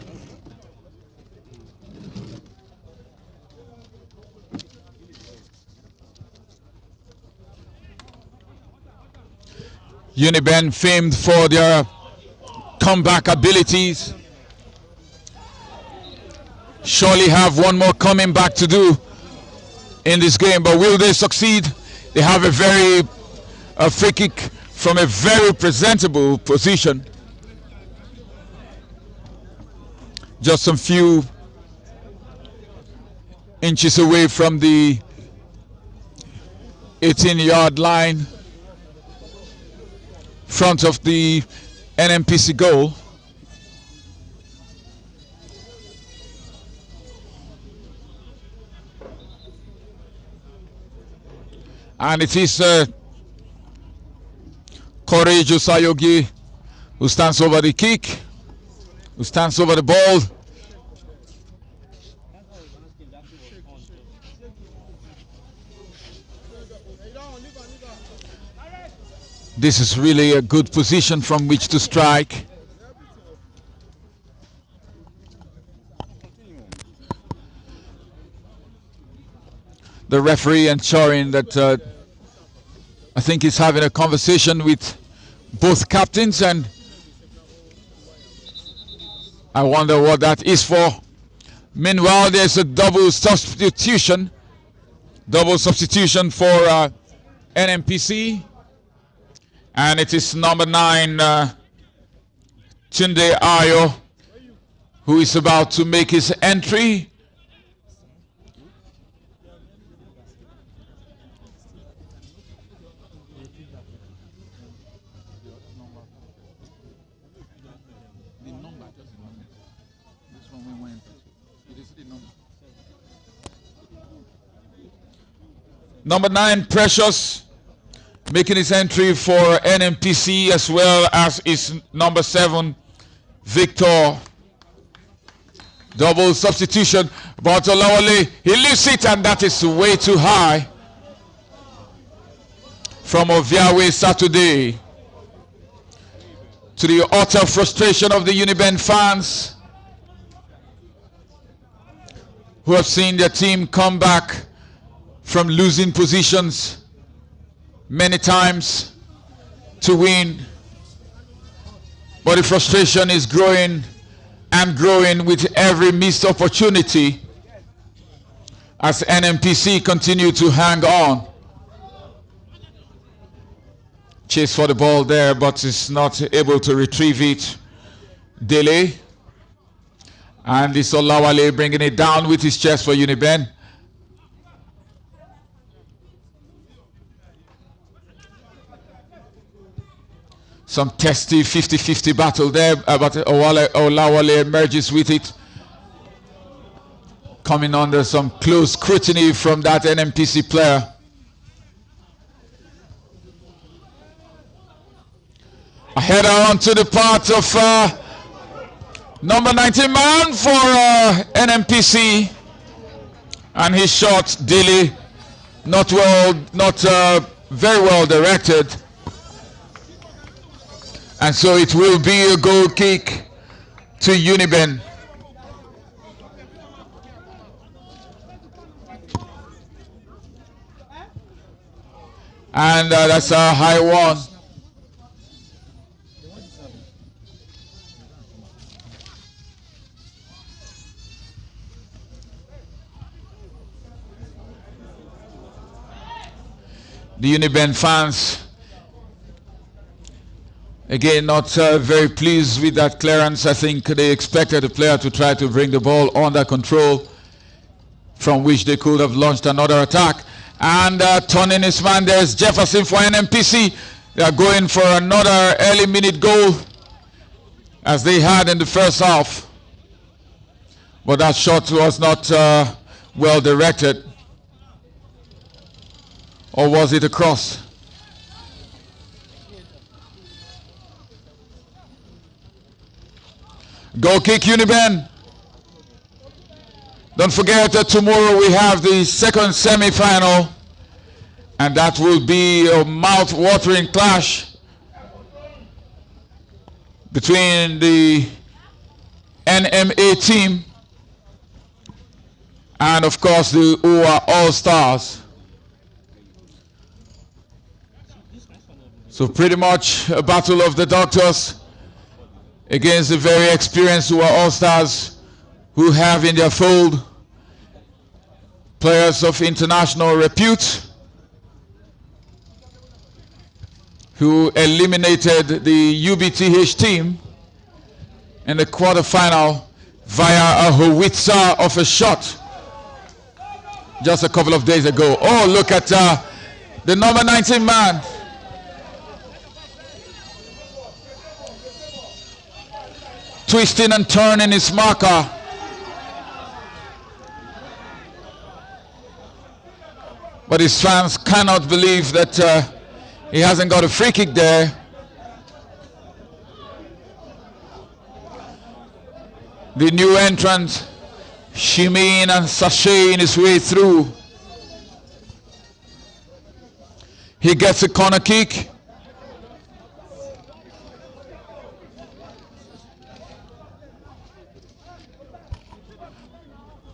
UNIBEN, famed for their comeback abilities, surely have one more coming back to do in this game, but will they succeed? They have a very free kick from a very presentable position. Just some few inches away from the 18-yard line, front of the NNPC goal. And it is Courage Osayogi who stands over the kick, who stands over the ball. This is really a good position from which to strike. The referee ensuring that I think he's having a conversation with both captains, and I wonder what that is for. Meanwhile, there's a double substitution for NNPC, and it is number 9 Tunde Ayo who is about to make his entry. Number 9 Precious making his entry for NNPC, as well as his number 7 Victor. Double substitution, but Olawale, he lifts it, and that is way too high from Oviawe Saturday, to the utter frustration of the UNIBEN fans who have seen their team come back from losing positions many times to win. But the frustration is growing and growing with every missed opportunity as NNPC continue to hang on. Chase for the ball there, but is not able to retrieve it. Dele. And this Olawale bringing it down with his chest for UNIBEN. Some testy 50-50 battle there, but Olawale emerges with it, coming under some close scrutiny from that NNPC player. A header onto the part of number 19 man for NNPC, and his shot, Dilly, not very well directed. And so it will be a goal kick to UNIBEN. And that's a high one. The UNIBEN fans, again, not very pleased with that clearance. I think they expected the player to try to bring the ball under control, from which they could have launched another attack. And turning his man, there's Jefferson for NNPC. They are going for another early minute goal, as they had in the first half. But that shot was not well directed. Or was it a cross? Goal kick, UNIBEN. Don't forget that tomorrow we have the second semi-final, and that will be a mouth-watering clash between the NMA team and, of course, the UA All-Stars. So pretty much a battle of the doctors against the very experienced UA All-Stars, who have in their fold players of international repute, who eliminated the UBTH team in the quarterfinal via a howitzer of a shot just a couple of days ago. Oh, look at the number 19 man. Twisting and turning his marker. But his fans cannot believe that he hasn't got a free kick there. The new entrant shimmying and sashaying his way through. He gets a corner kick.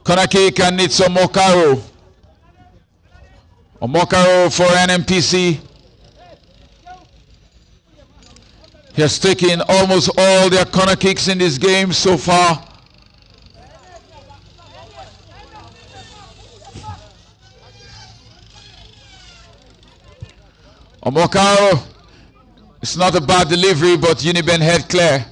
Corner kick, and it's Omokaro. Omokaro for NNPC. He has taken almost all their corner kicks in this game so far. Omokaro, it's not a bad delivery, but UNIBEN head clear.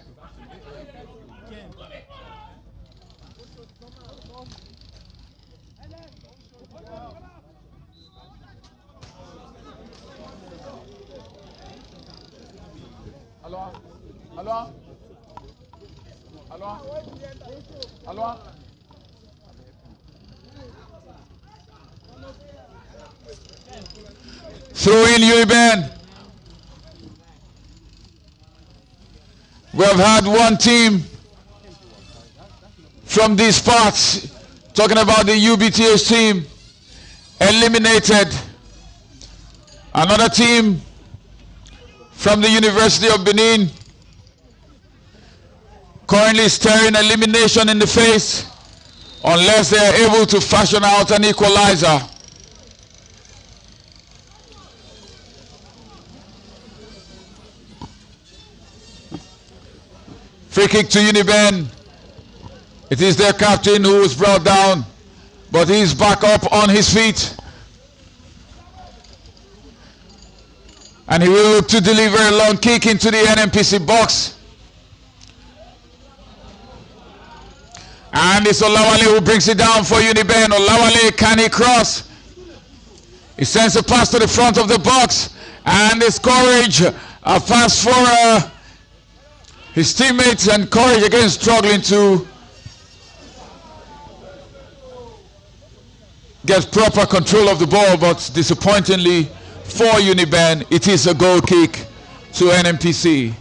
Throw in UNIBEN. We have had one team from these parts, talking about the UBTH team, eliminated. Another team from the University of Benin currently staring elimination in the face unless they are able to fashion out an equalizer. Free kick to UNIBEN. It is their captain who was brought down, but he's back up on his feet. And he will look to deliver a long kick into the NNPC box. And it's Olawale who brings it down for UNIBEN. Olawale, can he cross? He sends a pass to the front of the box. And it's Courage, a pass for his teammates, and Courage again struggling to get proper control of the ball, but disappointingly for UNIBEN, it is a goal kick to NNPC.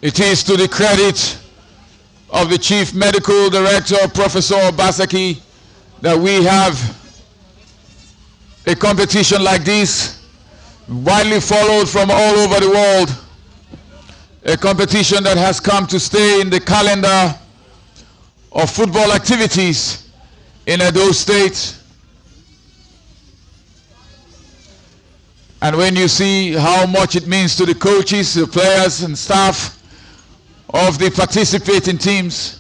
It is to the credit of the Chief Medical Director, Professor Obaseki, that we have a competition like this, widely followed from all over the world. A competition that has come to stay in the calendar of football activities in Edo State. And when you see how much it means to the coaches, the players and staff of the participating teams,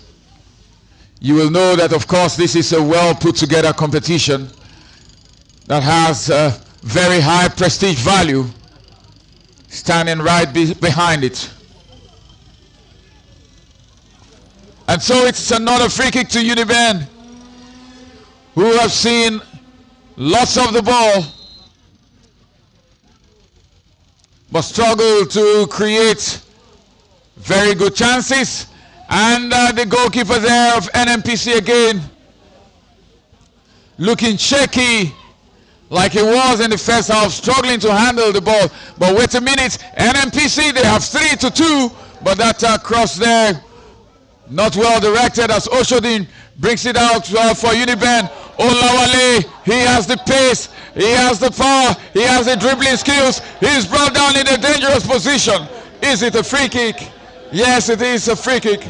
you will know that, of course, this is a well put together competition that has a very high prestige value standing right behind it. And so it's another free kick to UNIBEN, who have seen lots of the ball but struggle to create very good chances. And the goalkeeper there of NNPC again looking shaky like he was in the first half, struggling to handle the ball. But wait a minute, NNPC, they have 3-2, but that cross there not well directed as Oshodin brings it out for UNIBEN. Olawale, he has the pace, he has the power, he has the dribbling skills. He's brought down in a dangerous position. Is it a free kick? Yes, it is a free kick.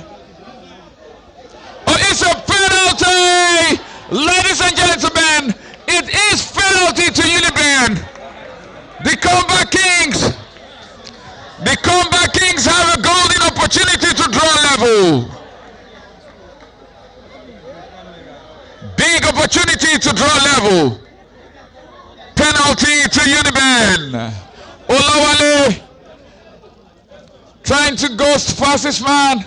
Oh, it's a penalty! Ladies and gentlemen, it is penalty to UNIBEN. The Comeback Kings. The Comeback Kings have a golden opportunity to draw level. Big opportunity to draw level. Penalty to UNIBEN. Olawale trying to ghost past his man,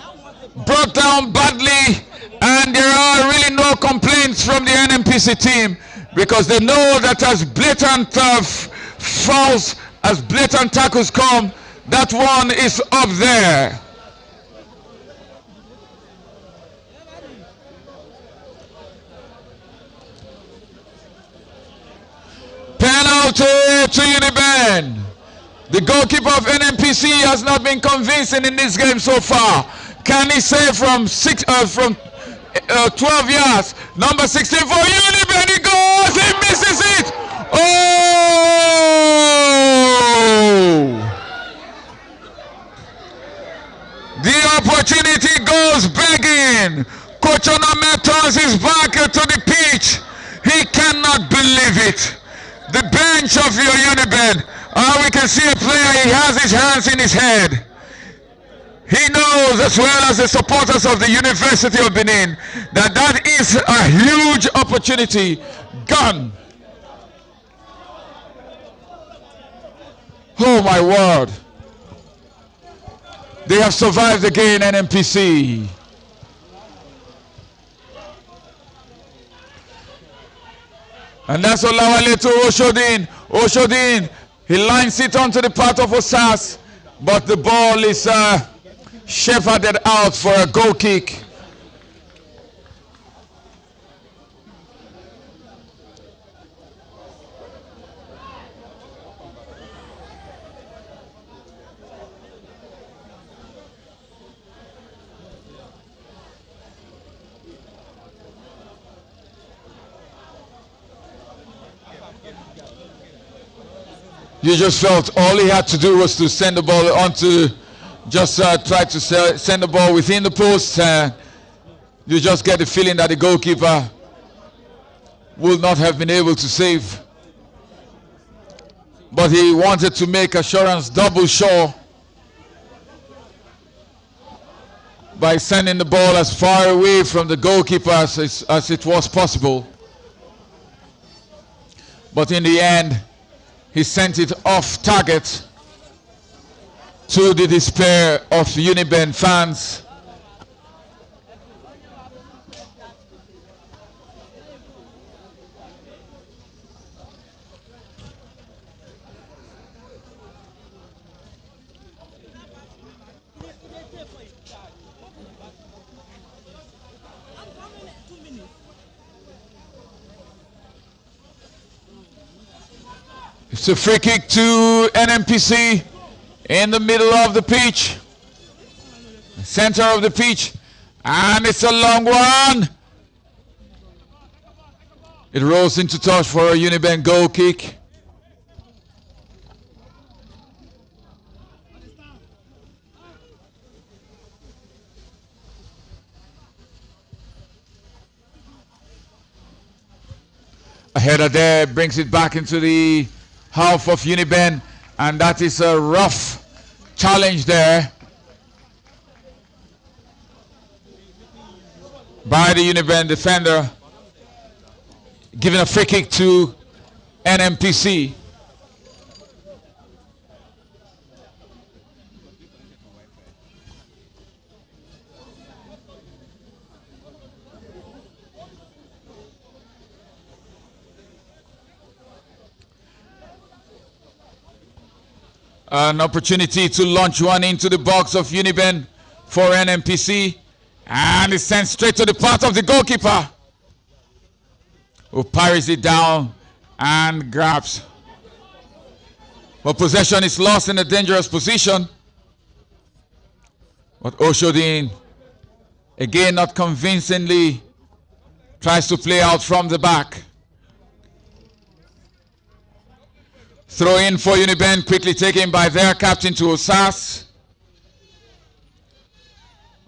brought down badly, and there are really no complaints from the NNPC team because they know that as blatant fouls, as blatant tackles come, that one is up there. Penalty to UNIBEN. The goalkeeper of NNPC has not been convincing in this game so far. Can he save from 12 yards? Number 16 for UNIBEN. He goes. He misses it. Oh! The opportunity goes begging. Coach Oname turns his back to the pitch. He cannot believe it. The bench of your UNIBEN. We can see a player, he has his hands in his head. He knows, as well as the supporters of the University of Benin, that that is a huge opportunity gone. Oh my word. They have survived again, NNPC. And that's Olawale to Oshodin. Oshodin, he lines it onto the part of Osas, but the ball is shepherded out for a goal kick. You just felt all he had to do was to send the ball onto, just try to send the ball within the post. You just get the feeling that the goalkeeper will not have been able to save. But he wanted to make assurance double sure by sending the ball as far away from the goalkeeper as it was possible. But in the end, he sent it off target to the despair of UNIBEN fans. It's a free kick to NNPC in the middle of the pitch, center of the pitch, and it's a long one. It rolls into touch for a UNIBEN goal kick. A header there brings it back into the half of UNIBEN, and that is a rough challenge there by the UNIBEN defender, giving a free kick to NNPC. An opportunity to launch one into the box of UNIBEN for NNPC, and it's sent straight to the path of the goalkeeper, who parries it down and grabs. But possession is lost in a dangerous position. But Oshodin, again not convincingly, tries to play out from the back. Throw in for UNIBEN, quickly taken by their captain to Osas.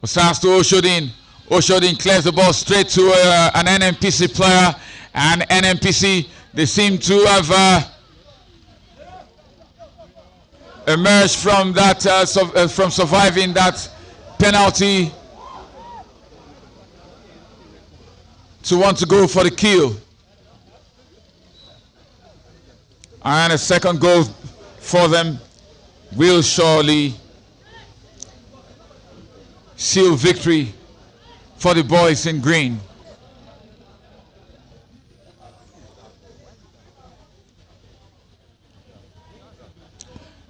Osas to Oshodin. Oshodin clears the ball straight to an NNPC player. And NNPC, they seem to have emerged from that, from surviving that penalty to want to go for the kill. And a second goal for them will surely seal victory for the boys in green.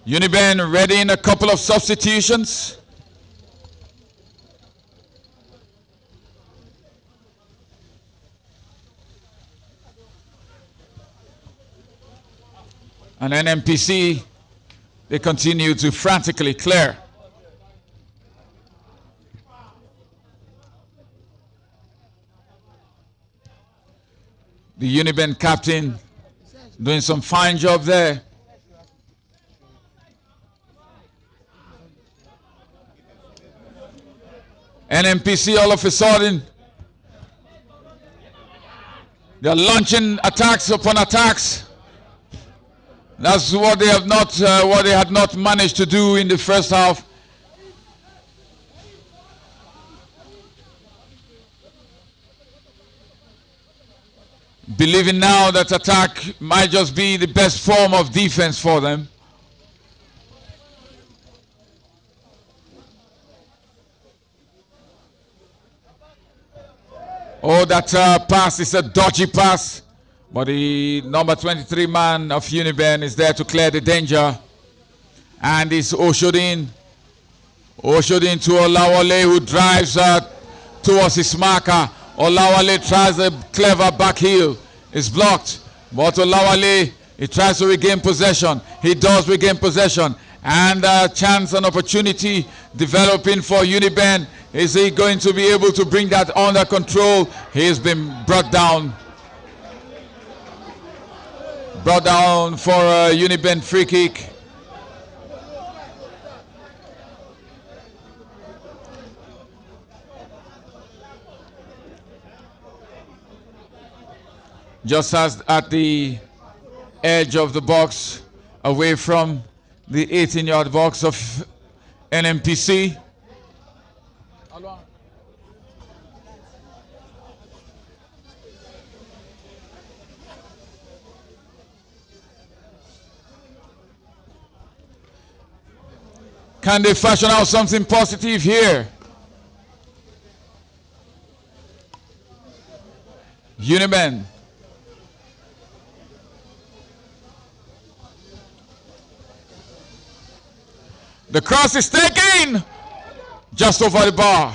UNIBEN ready in a couple of substitutions. And NNPC, they continue to frantically clear. The UNIBEN captain doing some fine job there. NNPC all of a sudden, they're launching attacks upon attacks. That's what they have not, what they had not managed to do in the first half. Believing now that attack might just be the best form of defense for them. Oh, that pass is a dodgy pass. But the number 23 man of UNIBEN is there to clear the danger. And it's Oshodin. Oshodin to Olawale, who drives towards his marker. Olawale tries a clever back heel. It's blocked. But Olawale, he tries to regain possession. He does regain possession. And a chance and opportunity developing for UNIBEN. Is he going to be able to bring that under control? He's been brought down. Brought down for a UNIBEN free kick. Just as at the edge of the box, away from the 18-yard box of NNPC. Can they fashion out something positive here? UNIBEN. The cross is taken just over the bar.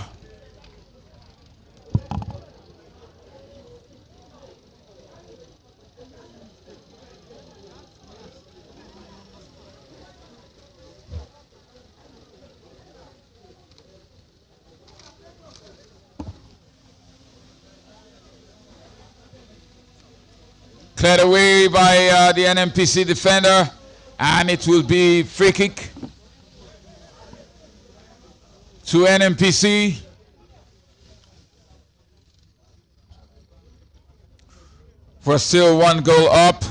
Cleared away by the NNPC defender, and it will be free kick to NNPC. For still one goal up.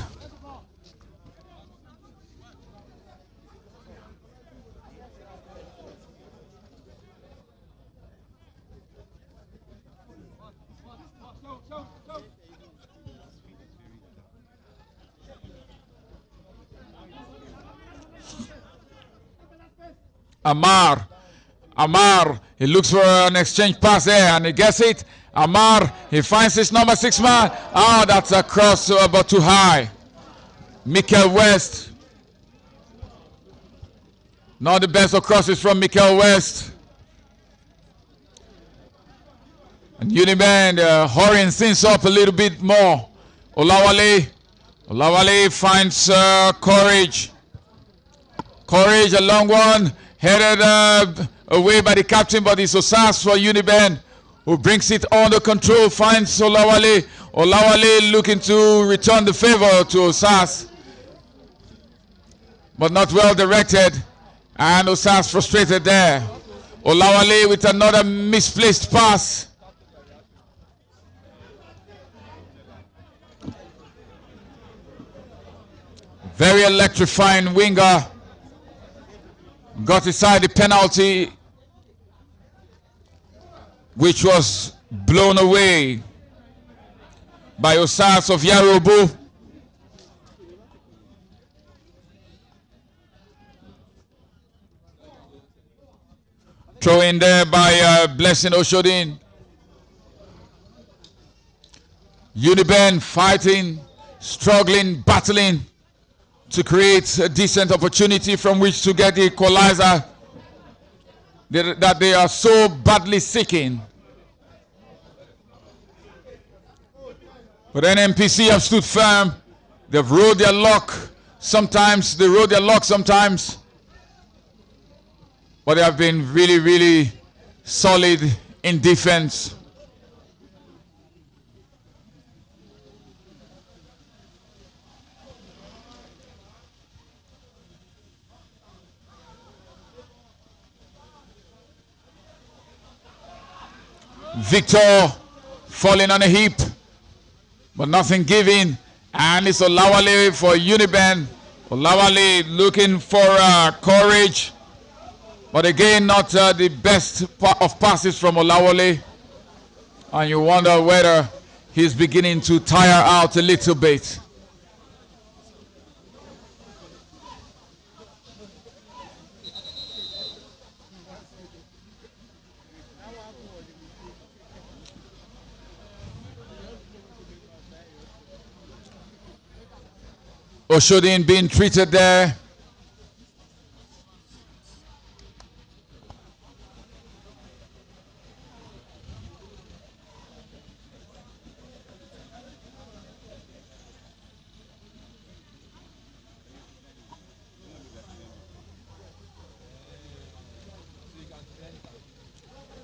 Amar, he looks for an exchange pass there and he gets it. Amar, he finds his number 6 man. Ah, that's a cross but too high. Mikel West. Not the best of crosses from Mikel West. And UNIBEN hurrying things up a little bit more. Olawale finds Courage. Courage, a long one. Headed away by the captain, but it's Osas for UNIBEN, who brings it under control, finds Olawale. Olawale looking to return the favor to Osas, but not well directed, and Osas frustrated there. Olawale with another misplaced pass. Very electrifying winger. Got aside the penalty, which was blown away by Osas of Yarobo. Throw in there by Blessing Oshodin. UNIBEN fighting, struggling, battling to create a decent opportunity from which to get the equalizer that they are so badly seeking. But NNPC have stood firm. They've rode their luck. Sometimes they rode their luck sometimes. But they have been really, really solid in defense. Victor falling on a heap, but nothing giving. And it's Olawale for UNIBEN. Olawale looking for courage. But again, not the best of passes from Olawale. And you wonder whether he's beginning to tire out a little bit. Oshodin being treated there.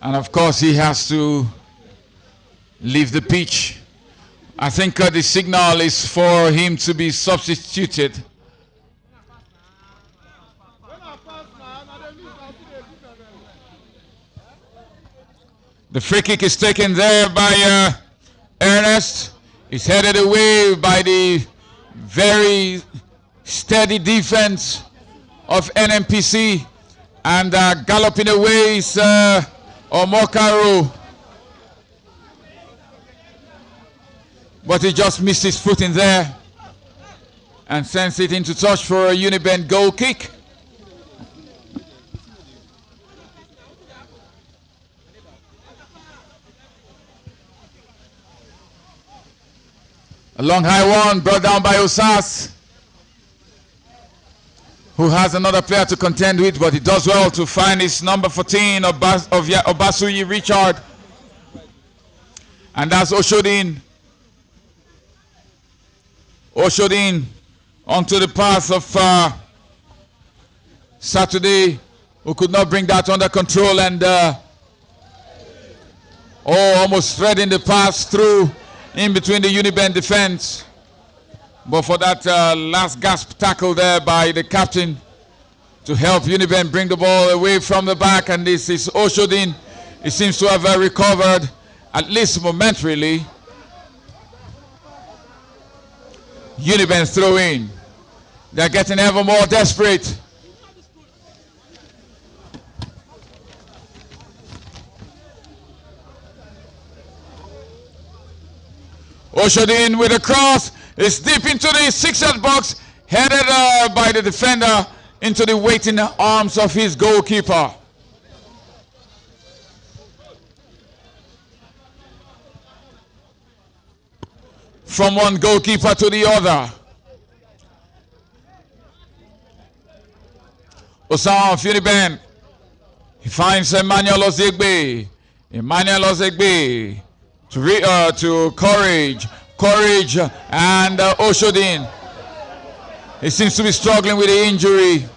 And of course he has to leave the pitch. I think the signal is for him to be substituted. The free kick is taken there by Ernest. It's headed away by the very steady defense of NNPC. And galloping away is Omokaro. But he just missed his foot in there and sends it into touch for a UNIBEN goal kick. A long high one brought down by Osas, who has another player to contend with, but he does well to find his number 14 of Obasuyi Richard. And that's Oshodin. Oshodin onto the path of Saturday, who could not bring that under control, and almost threading the pass through in between the UNIBEN defense. But for that last gasp tackle there by the captain to help UNIBEN bring the ball away from the back, and this is Oshodin. He seems to have recovered, at least momentarily. UNIBEN throw in. They're getting ever more desperate. Oshodin with a cross. It's deep into the 6-yard box, headed by the defender into the waiting arms of his goalkeeper. From one goalkeeper to the other. Osam of UNIBEN. He finds Emmanuel Ozegbe. Emmanuel Ozegbe to Courage. Courage and Oshodin. He seems to be struggling with the injury.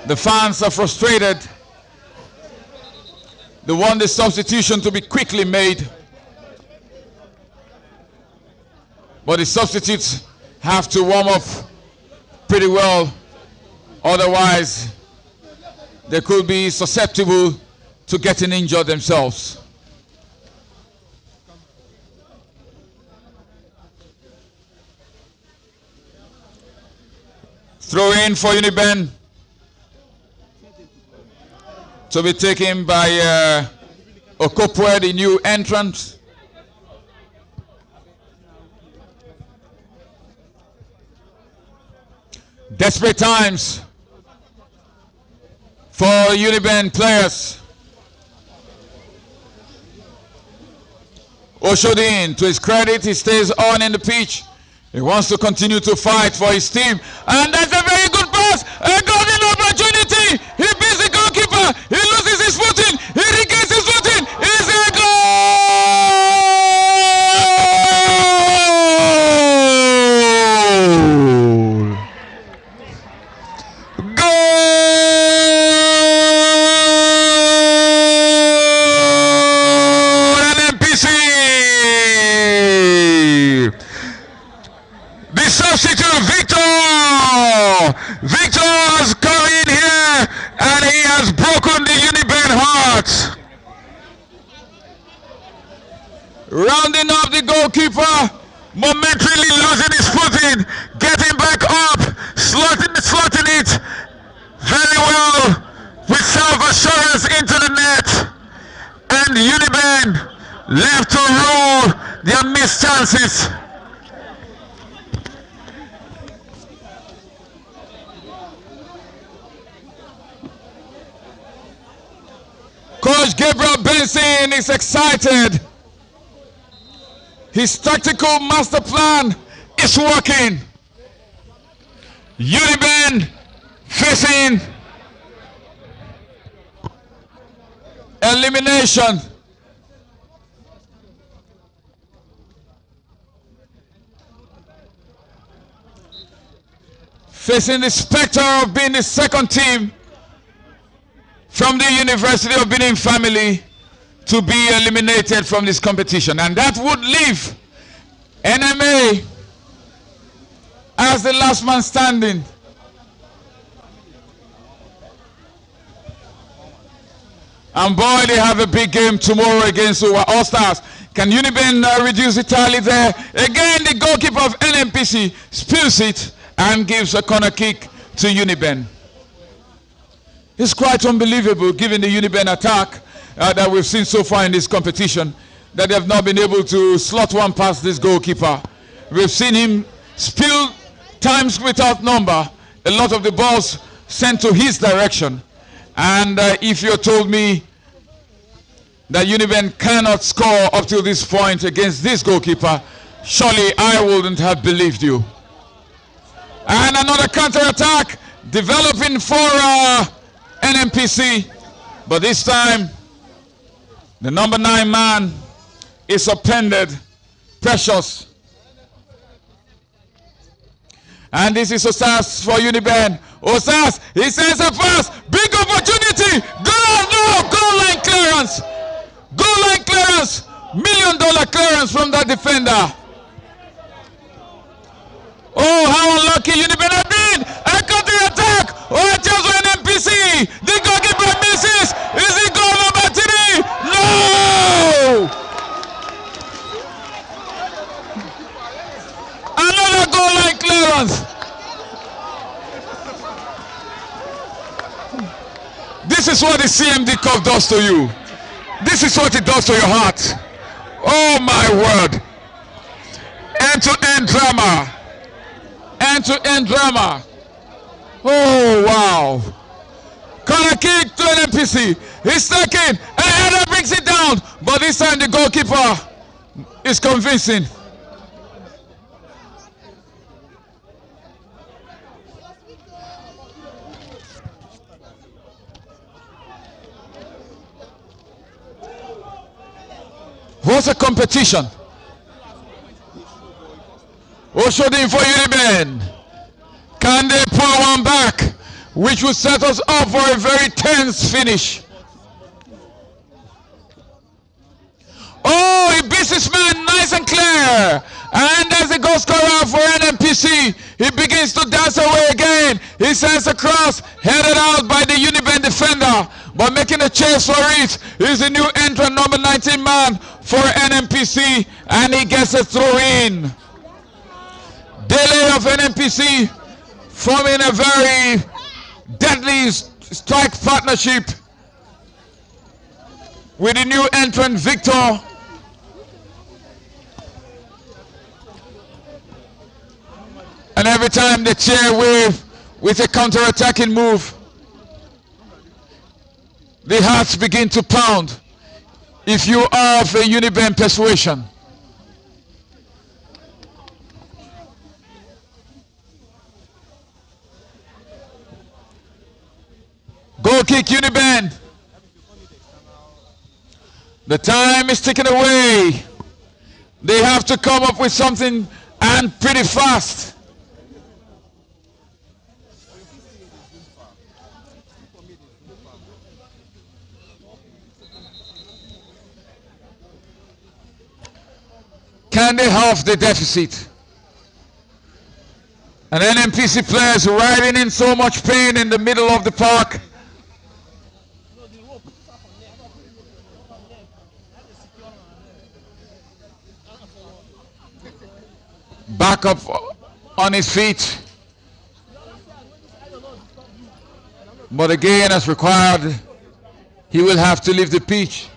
The fans are frustrated. They want the substitution to be quickly made. But the substitutes have to warm up pretty well. Otherwise, they could be susceptible to getting injured themselves. Throw in for UNIBEN to be taken by Okopwe, the new entrant. Desperate times for UNIBEN players. Oshodin, to his credit, he stays on in the pitch. He wants to continue to fight for his team. And that's a very good pass. A golden opportunity. He beats the goalkeeper. He loses his footing. He regains his footing. It's a goal! Goal! NNPC! The substitute, Victor has come in here and he has broken the UNIBEN heart. Rounding up the goalkeeper, momentarily losing his footing, getting back up, slotting it very well with self-assurance into the net. And UNIBEN left to roll their missed chances. Coach Gabriel Benson is excited. His tactical master plan is working. UNIBEN facing elimination. Facing the specter of being the second team from the University of Benin family to be eliminated from this competition, and that would leave NMA as the last man standing. And boy, they have a big game tomorrow against our All-Stars. Can UNIBEN reduce the tally there? Again, the goalkeeper of NNPC spills it and gives a corner kick to UNIBEN. It's quite unbelievable, given the UNIBEN attack that we've seen so far in this competition, that they have not been able to slot one past this goalkeeper. We've seen him spill times without number, a lot of the balls sent to his direction. And if you told me that UNIBEN cannot score up to this point against this goalkeeper, surely I wouldn't have believed you. And another counter-attack developing for NNPC, but this time the number 9 man is upended, Precious. And this is Osas for UNIBEN. Osas, he sends a pass, big opportunity, goal, no, goal line clearance, $1 million clearance from that defender. Oh, how unlucky UNIBEN have been! A counter-attack! Oh, it was NNPC! The goalkeeper misses! Is it goal number 3? No! Another goal line clearance! This is what the CMD Cup does to you. This is what it does to your heart. Oh my word! End-to-end drama. End-to-end drama. Oh wow. Corner kick to NNPC. He's taken. A header brings it down. But this time the goalkeeper is convincing. What's a competition? Oshodin for UNIBEN. Can they pull one back, which will set us up for a very tense finish? Oh, he beats his man nice and clear. And as the goal scorer for NNPC, he begins to dance away again. He sends a cross, headed out by the UNIBEN defender. but making a chase for it is the new entrant, number 19 man for NNPC, and he gets a throw in. Delay of NNPC forming a very deadly strike partnership with the new entrant Victor. And every time they cheer with a counter-attacking move, the hearts begin to pound if you are of a UNIBEN persuasion. Goal kick UNIBEN. The time is ticking away. They have to come up with something, and pretty fast. Can they halve the deficit? And NNPC players riding in so much pain in the middle of the park. Back up on his feet. But again, as required, he will have to leave the pitch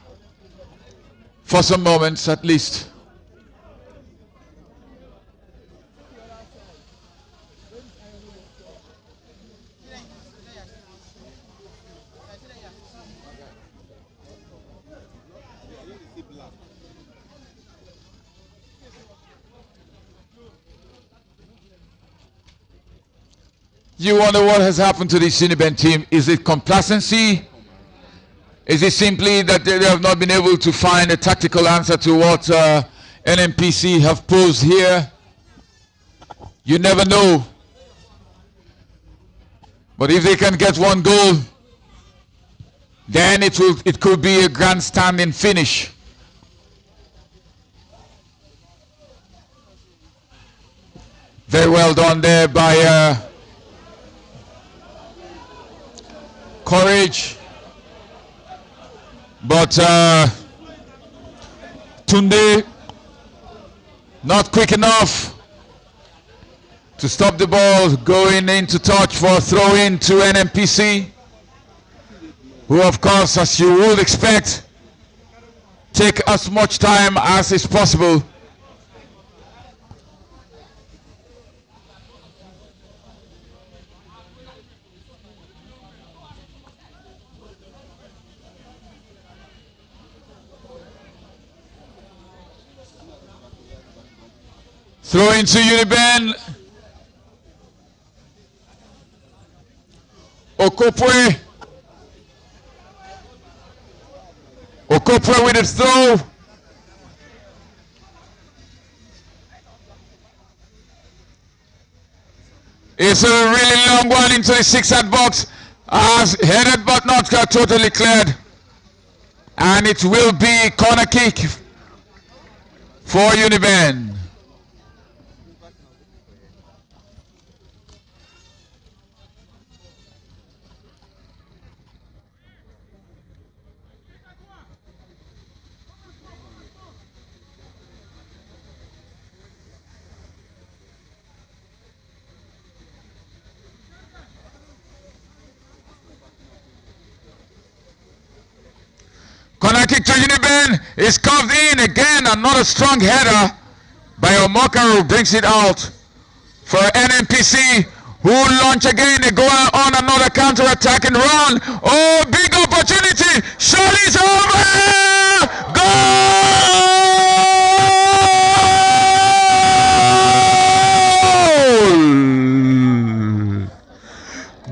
for some moments at least. You wonder what has happened to this UNIBEN team. Is it complacency? Is it simply that they have not been able to find a tactical answer to what NNPC have posed here? You never know. But if they can get one goal, then it could be a grandstanding finish. Very well done there by Courage, but Tunde not quick enough to stop the ball going into touch for a throw in to NNPC, who of course, as you would expect, take as much time as is possible. Throw into UNIBEN. Okopwe. Okopwe with a throw. It's a really long one into the 6-yard box. Headed but not totally cleared. And it will be corner kick for UNIBEN. Corner kick to UNIBEN is carved in again. Another strong header by Omoka, who brings it out for NNPC, who launch again. They go on another counter-attack and run. Oh, big opportunity. Shot is over. Goal!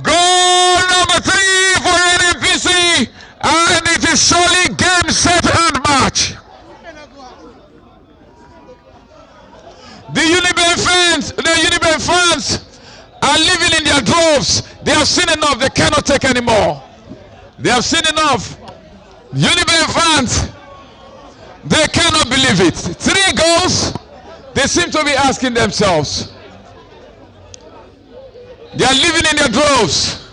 Goal number 3 for NNPC, and it is surely game, set, and match. The UNIBEN fans are living in their droves. They have seen enough. They cannot take anymore. They have seen enough. UNIBEN fans, they cannot believe it. 3 goals. They seem to be asking themselves. They are living in their droves.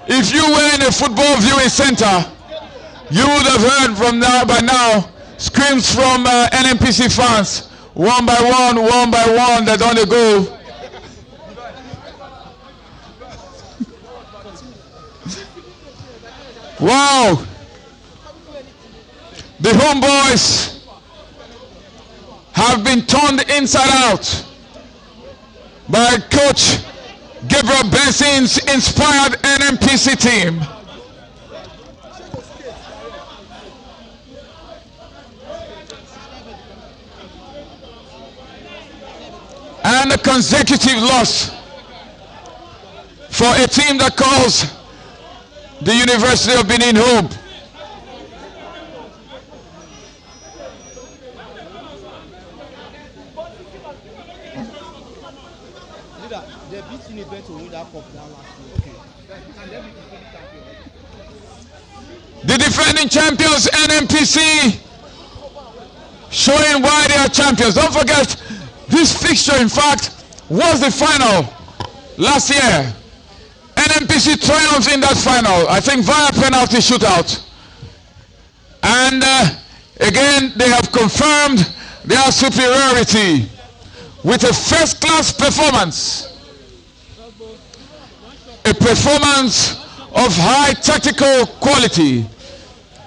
If you were in a football viewing center, you would have heard from now by now screams from NNPC fans, one by one, they're on the go. Wow! The homeboys have been turned inside out by Coach Gabriel Benson's inspired NNPC team. And a consecutive loss for a team that calls the University of Benin home. They beat UNIBEN to win that cup last year. Okay. The defending champions, NNPC, showing why they are champions. Don't forget, this fixture, in fact, was the final last year. NNPC triumphs in that final, I think via penalty shootout. And again, they have confirmed their superiority with a first-class performance. A performance of high tactical quality,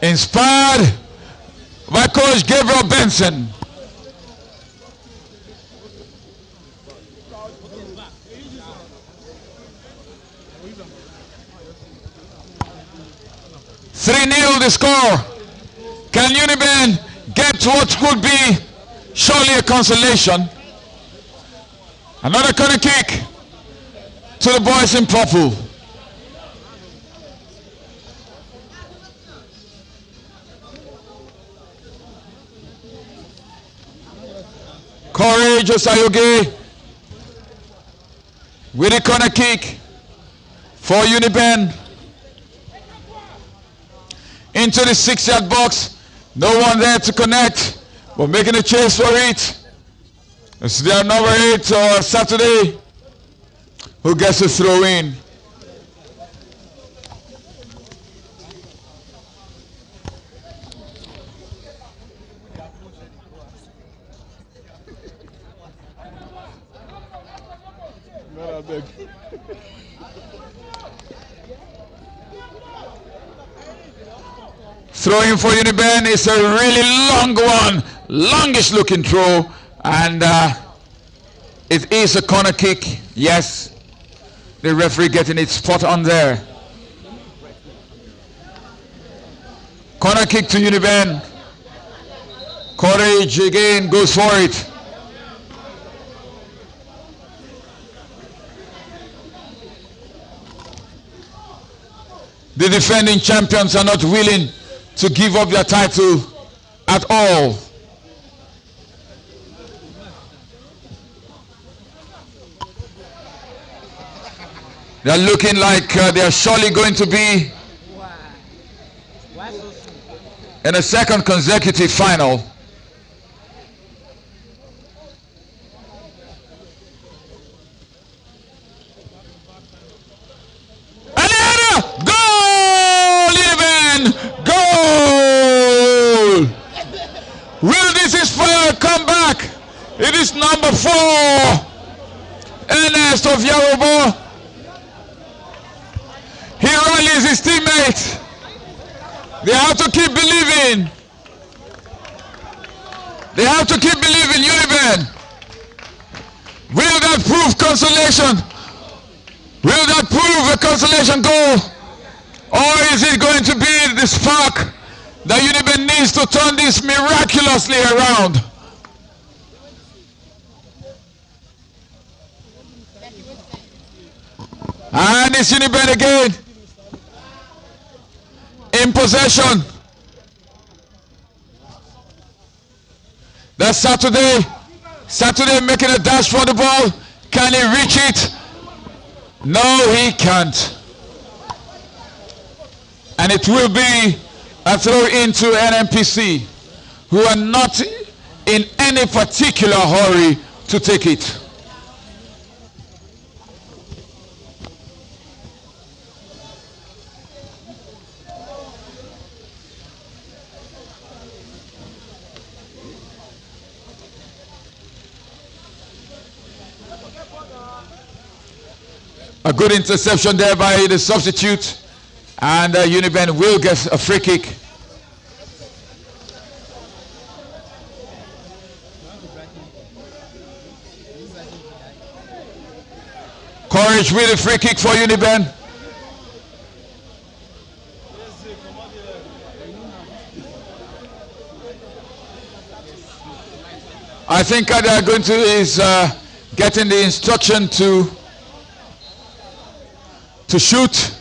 inspired by Coach Gabriel Benson. (3-0) the score. Can UNIBEN get what could be surely a consolation? Another corner kick to the boys in purple. Courage Osayoge with a corner kick for UNIBEN into the 6-yard box. No one there to connect, but making a chase for it. It's their number 8 Saturday, who gets a throw in. Throwing for UNIBEN is a really long one, longish looking throw, and it is a corner kick. Yes, the referee getting it spot on there. Corner kick to UNIBEN. Courage again goes for it. The defending champions are not willing to give up their title at all. They're looking like they're surely going to be in a second consecutive final. Will this Inspire come back? It is number 4, Ernest of Yarobo. He rallies his teammates. They have to keep believing. They have to keep believing. UNIBEN. Will that prove consolation? Will that prove a consolation goal? Or is it going to be the spark that UNIBEN needs to turn this miraculously around? And it's UNIBEN again in possession. That's Saturday making a dash for the ball. Can he reach it? No, he can't. And it will be a throw into NNPC, who are not in any particular hurry to take it. A good interception there by the substitute, and UNIBEN will get a free kick. Courage with a free kick for UNIBEN. I think they're going to is getting the instruction to shoot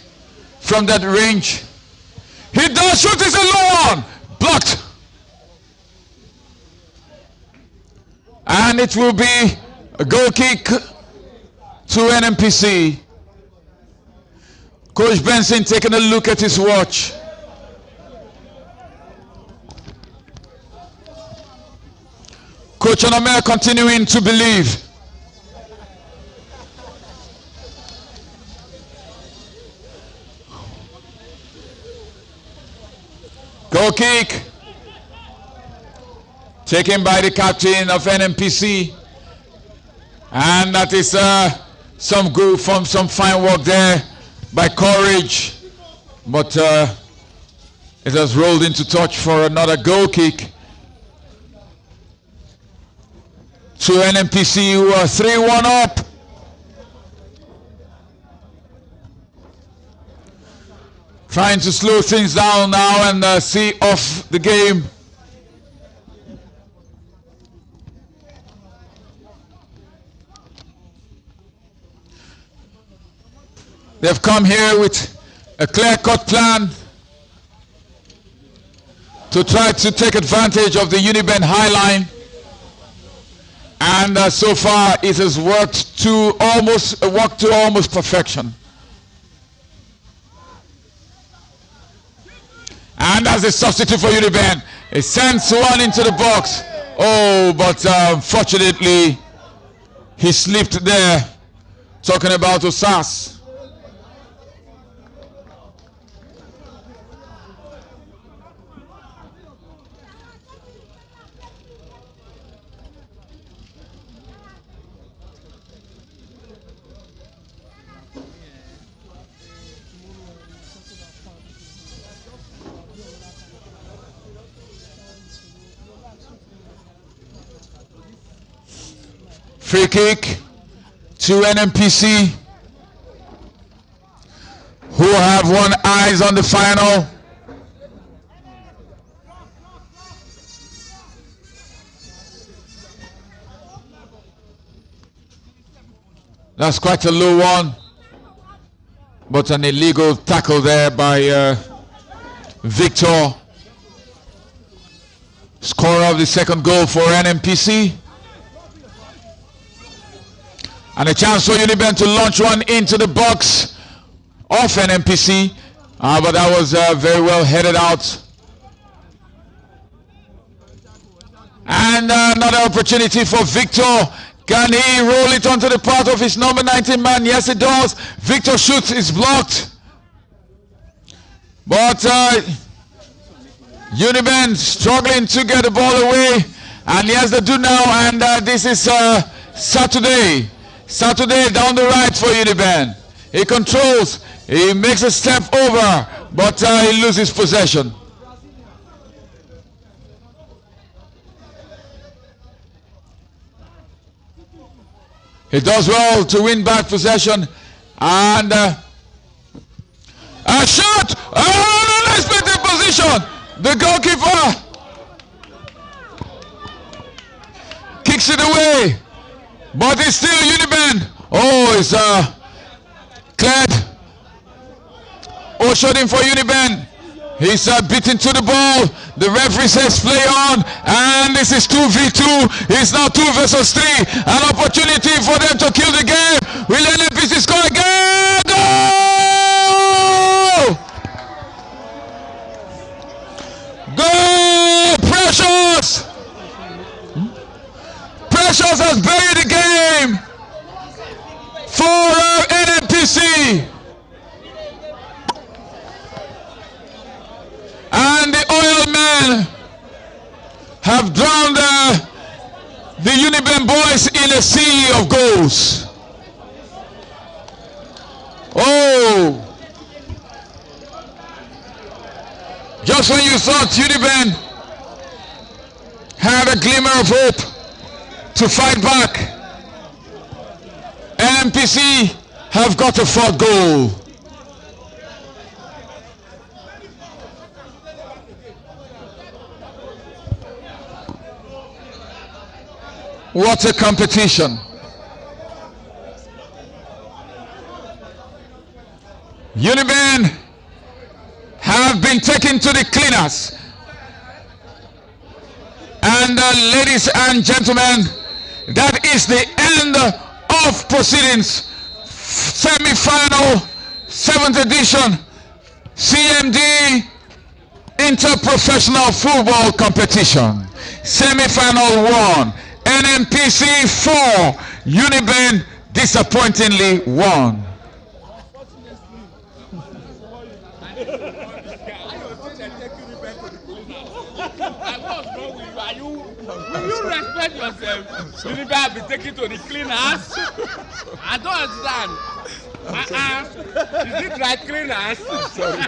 from that range. He does shoot, it's a low one, blocked. And it will be a goal kick to NNPC. Coach Benson taking a look at his watch. Coach Onome continuing to believe. Goal kick taken by the captain of NNPC, and that is some good from some fine work there by Courage, but it has rolled into touch for another goal kick to NNPC, who are 3-1 up. Trying to slow things down now and see off the game. They've come here with a clear-cut plan to try to take advantage of the UNIBEN high line. And so far it has worked to almost perfection. And as a substitute for UNIBEN, it sends one into the box. Oh, but unfortunately, he slipped there. Talking about Osas. Free kick to NNPC, who have one eyes on the final. That's quite a low one, but an illegal tackle there by Victor, scorer of the second goal for NNPC. And a chance for UNIBEN to launch one into the box off NNPC, but that was very well headed out. And another opportunity for Victor. Can he roll it onto the part of his number 19 man? Yes, it does. Victor shoots, is blocked. But UNIBEN struggling to get the ball away. And yes, they do now. And this is Saturday down the right for UNIBEN. He controls, he makes a step over, but he loses possession. He does well to win back possession, and a shot! Oh, unexpected position! The goalkeeper kicks it away. But it's still UNIBEN. Oh, it's cleared. Ushered in for UNIBEN. He's beaten to the ball. The referee says play on. And this is 2v2. It's now 2 versus 3. An opportunity for them to kill the game. Will NNPC score again? Goal! Goal! Precious! Precious has buried the game for NNPC. And the oil men have drowned the UNIBEN boys in a sea of goals. Just when you thought UNIBEN had a glimmer of hope to fight back, NNPC have got a fourth goal. What a competition. UNIBEN have been taken to the cleaners. And ladies and gentlemen, that is the end of proceedings. Semi-final, 7th edition, CMD Interprofessional Football Competition. Semi-final 1, NNPC 4, UNIBEN disappointingly 1. Will you respect yourself? UNIBEN have been taken to the cleaners? I don't understand. Is it right, cleaners? Sorry.